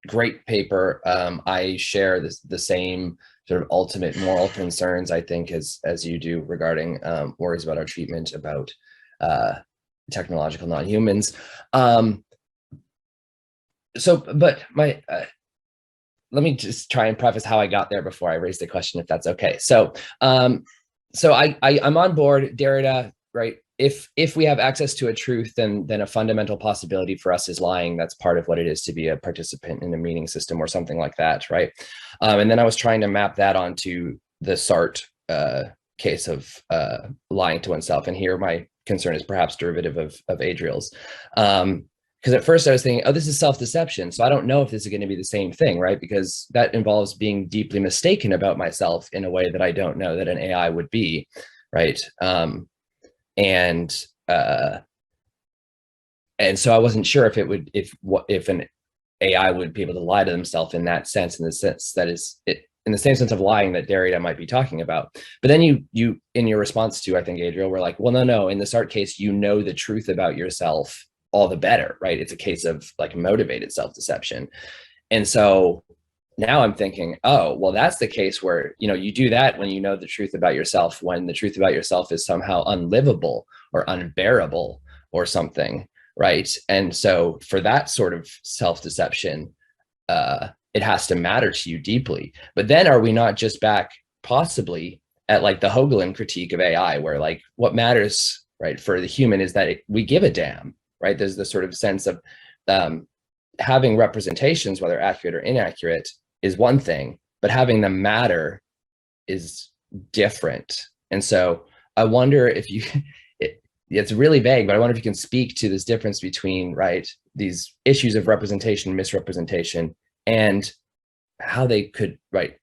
great paper. I share the same sort of ultimate moral concerns, I think, as you do regarding worries about our treatment about technological non-humans. Let me just try and preface how I got there before I raise the question, if that's okay. So, I'm on board, Derrida, right? If we have access to a truth, then a fundamental possibility for us is lying. That's part of what it is to be a participant in a meaning system or something like that, right? And then I was trying to map that onto the Sartre case of lying to oneself. And here my concern is perhaps derivative of Adriel's. Because at first I was thinking, oh, this is self-deception. So I don't know if this is going to be the same thing, right? Because that involves being deeply mistaken about myself in a way that I don't know that an AI would be, right? And so I wasn't sure if an AI would be able to lie to themselves in that sense, in the sense that is it, in the same sense of lying that Derrida might be talking about. But then you in your response to, I think, Adriel, were like, well, no, in the Sartre case, you know the truth about yourself, all the better, right? It's a case of like motivated self-deception. And so now I'm thinking, oh, well, that's the case where, you do that when you know the truth about yourself, when the truth about yourself is somehow unlivable or unbearable or something, right? And so for that sort of self-deception, it has to matter to you deeply. But then are we not just back possibly at like the Hoagland critique of AI, where like what matters, right, for the human is that we give a damn, right? There's this sort of sense of having representations, whether accurate or inaccurate, is one thing, but having them matter is different. And so I wonder if it's really vague, but I wonder if you can speak to this difference between, right, these issues of representation, misrepresentation, and how they could, right,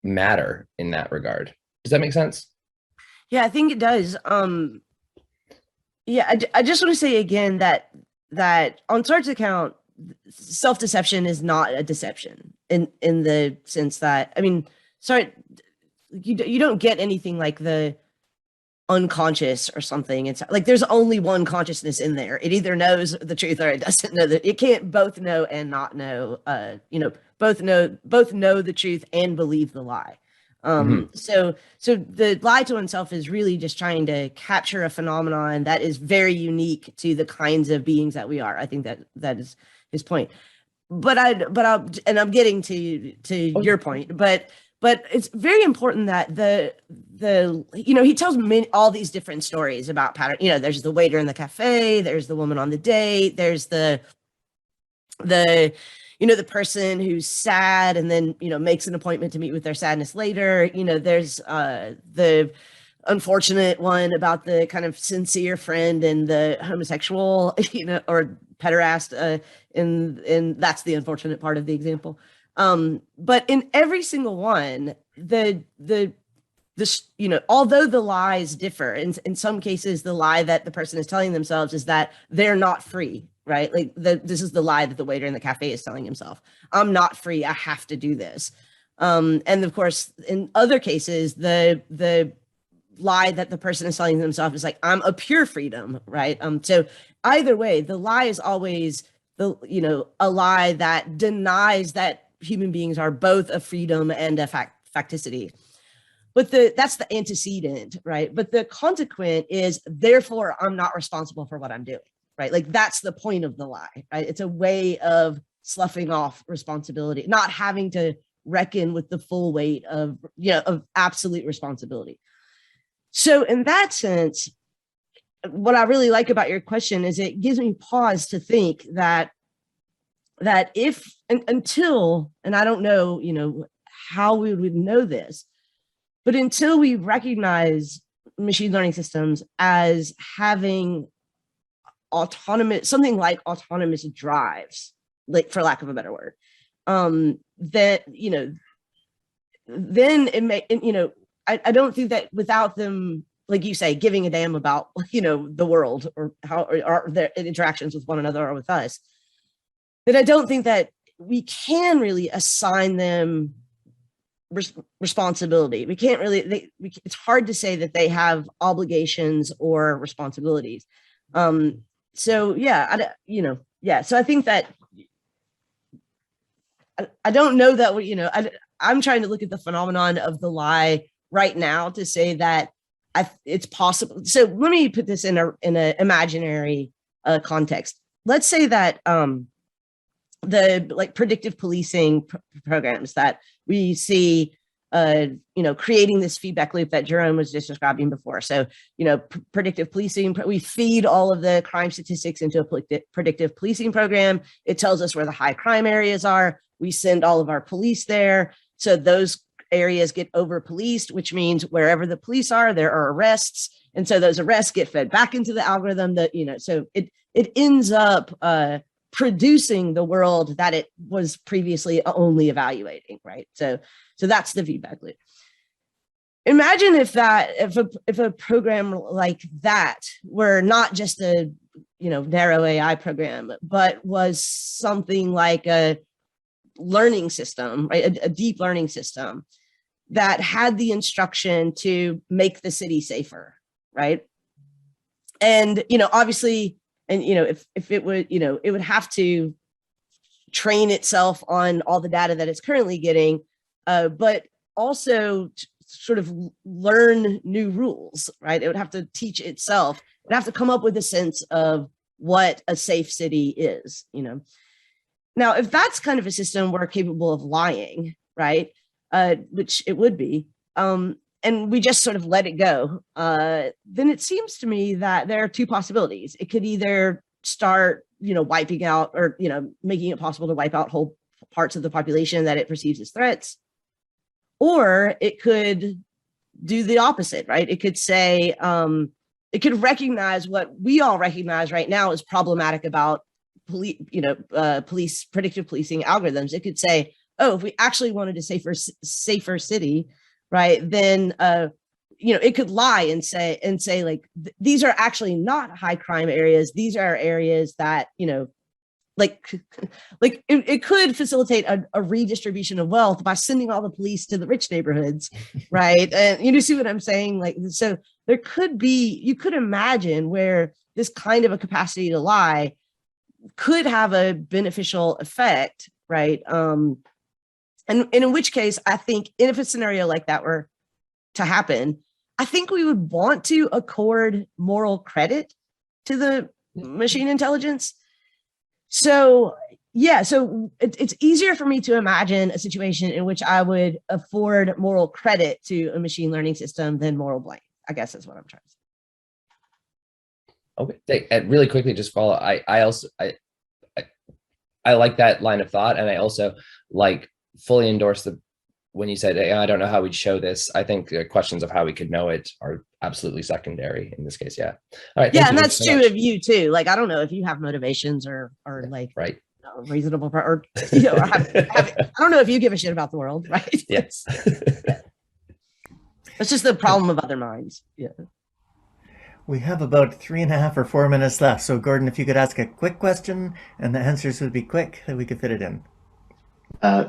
matter in that regard. Does that make sense? Yeah, I think it does. Yeah, I just want to say again that on Sartre's account, self-deception is not a deception in the sense that, I mean, sorry, you don't get anything like the unconscious or something. It's like there's only one consciousness in there. It either knows the truth or it doesn't know that. It can't both know and not know. Both know the truth and believe the lie. So the lie to oneself is really just trying to capture a phenomenon that is very unique to the kinds of beings that we are. I think that is his point. But I'm getting to your point. But but it's very important that he tells all these different stories about pattern. There's the waiter in the cafe, there's the woman on the date, there's the person who's sad and then makes an appointment to meet with their sadness later. There's the unfortunate one about the kind of sincere friend and the homosexual, or pederast, and that's the unfortunate part of the example. But in every single one, although the lies differ, in some cases, the lie that the person is telling themselves is that they're not free, right? Like this is the lie that the waiter in the cafe is telling himself. I'm not free. I have to do this. And of course, in other cases, the lie that the person is telling themselves is like, I'm a pure freedom, right? So either way, the lie is always a lie that denies that human beings are both a freedom and a facticity. But that's the antecedent, right? But the consequent is, therefore, I'm not responsible for what I'm doing, right? Like that's the point of the lie, right? It's a way of sloughing off responsibility, not having to reckon with the full weight of absolute responsibility. So in that sense, what I really like about your question is it gives me pause to think that if until, and I don't know, how we would know this, but until we recognize machine learning systems as having something like autonomous drives, like for lack of a better word, that, then it may, I don't think that without them, like you say, giving a damn about, the world or how or their interactions with one another or with us, that I don't think that we can really assign them responsibility. We can't really, it's hard to say that they have obligations or responsibilities. So yeah, so I think that I don't know that, I'm trying to look at the phenomenon of the lie right now to say that it's possible. So let me put this in an imaginary context. Let's say that the predictive policing programs that we see, creating this feedback loop that Jerome was just describing before. So, predictive policing, we feed all of the crime statistics into a predictive policing program. It tells us where the high crime areas are. We send all of our police there. So those areas get over policed, which means wherever the police are, there are arrests. And so those arrests get fed back into the algorithm that, so it ends up producing the world that it was previously only evaluating, right? So that's the feedback loop. Imagine if a program like that were not just a narrow AI program, but was something like a learning system, right? A deep learning system that had the instruction to make the city safer, right? And obviously, and if it would, it would have to train itself on all the data that it's currently getting, but also sort of learn new rules, right? It would have to teach itself. It would have to come up with a sense of what a safe city is, Now, if that's kind of a system we're capable of lying, right, which it would be, and we just sort of let it go, then it seems to me that there are two possibilities. It could either start, wiping out or, making it possible to wipe out whole parts of the population that it perceives as threats, or it could do the opposite, right? It could say, it could recognize what we all recognize right now as problematic about police predictive policing algorithms. It could say, oh, if we actually wanted a safer city, right, then it could lie and say like these are actually not high crime areas. These are areas that it could facilitate a redistribution of wealth by sending all the police to the rich neighborhoods, right? And you see what I'm saying? Like, so there could be, you could imagine where this kind of a capacity to lie could have a beneficial effect, right? And in which case, I think if a scenario like that were to happen, I think we would want to accord moral credit to the machine intelligence. So, Yeah, so it's easier for me to imagine a situation in which I would afford moral credit to a machine learning system than moral blame. I guess that's what I'm trying to say. Okay, and really quickly, just follow. I like that line of thought, and I also like fully endorse when you said, hey, I don't know how we'd show this. I think questions of how we could know it are absolutely secondary in this case. Yeah. All right. Yeah, and that's true of you too. Like, I don't know if you have motivations or like right. Reasonable, or you know, I don't know if you give a shit about the world, right? Yes. It's just the problem of other minds. Yeah. We have about 3.5 or 4 minutes left. So Gordon, if you could ask a quick question and the answers would be quick, then we could fit it in.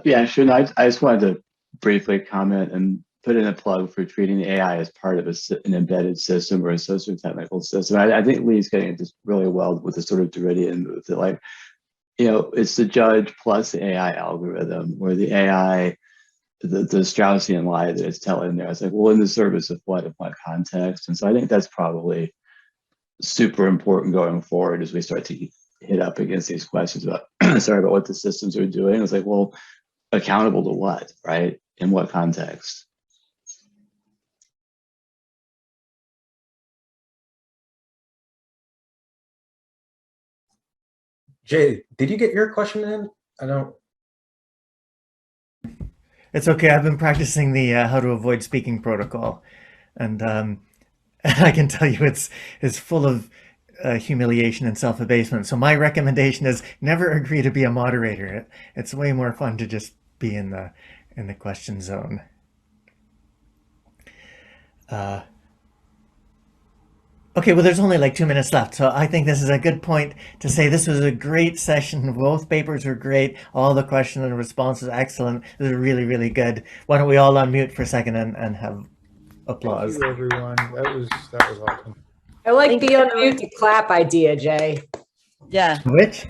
Yeah, sure. No, I just wanted to briefly comment and put in a plug for treating the AI as part of an embedded system or a socio-technical system. I think Lee's getting it just really well with the sort of Derridian, with it, like, you know, it's the judge plus the AI algorithm, where the AI, the Straussian lie that it's telling there. It's like, well, in the service of what context? And so I think that's probably super important going forward as we start to hit up against these questions about, about what the systems are doing. It's like, well, accountable to what, right? In what context? Jay, did you get your question in? I don't. It's okay. I've been practicing the how to avoid speaking protocol, and I can tell you it's full of humiliation and self-abasement. So my recommendation is never agree to be a moderator. It's way more fun to just be in the question zone. Okay, well, there's only like 2 minutes left, so I think this is a good point to say this was a great session. Both papers were great. All the questions and responses excellent. This is really, really good. Why don't we all unmute for a second and have applause? Thank you, everyone. That was awesome. I like the unmute to clap idea, Jay. Yeah. Which?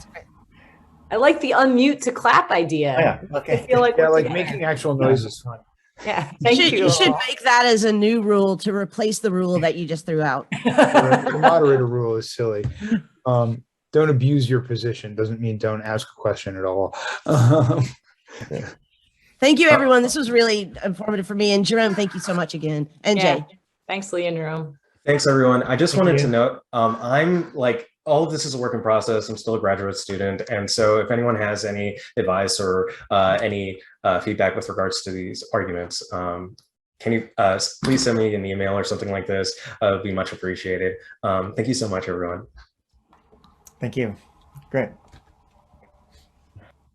I like the unmute to clap idea. Oh, yeah. Okay. I feel like Yeah, like making actual noise is fun. Yeah, thank you. You should make that as a new rule to replace the rule that you just threw out. The moderator rule is silly. Don't abuse your position. Doesn't mean don't ask a question at all. Thank you, everyone. This was really informative for me. And Jerome, thank you so much again. And Jay. Thanks, Lee and Jerome. Thanks, everyone. I just wanted to note, I'm like, all of this is a work in process. I'm still a graduate student. And so if anyone has any advice or any feedback with regards to these arguments, can you please send me an email or something like this? It would be much appreciated. Thank you so much, everyone. Thank you. Great.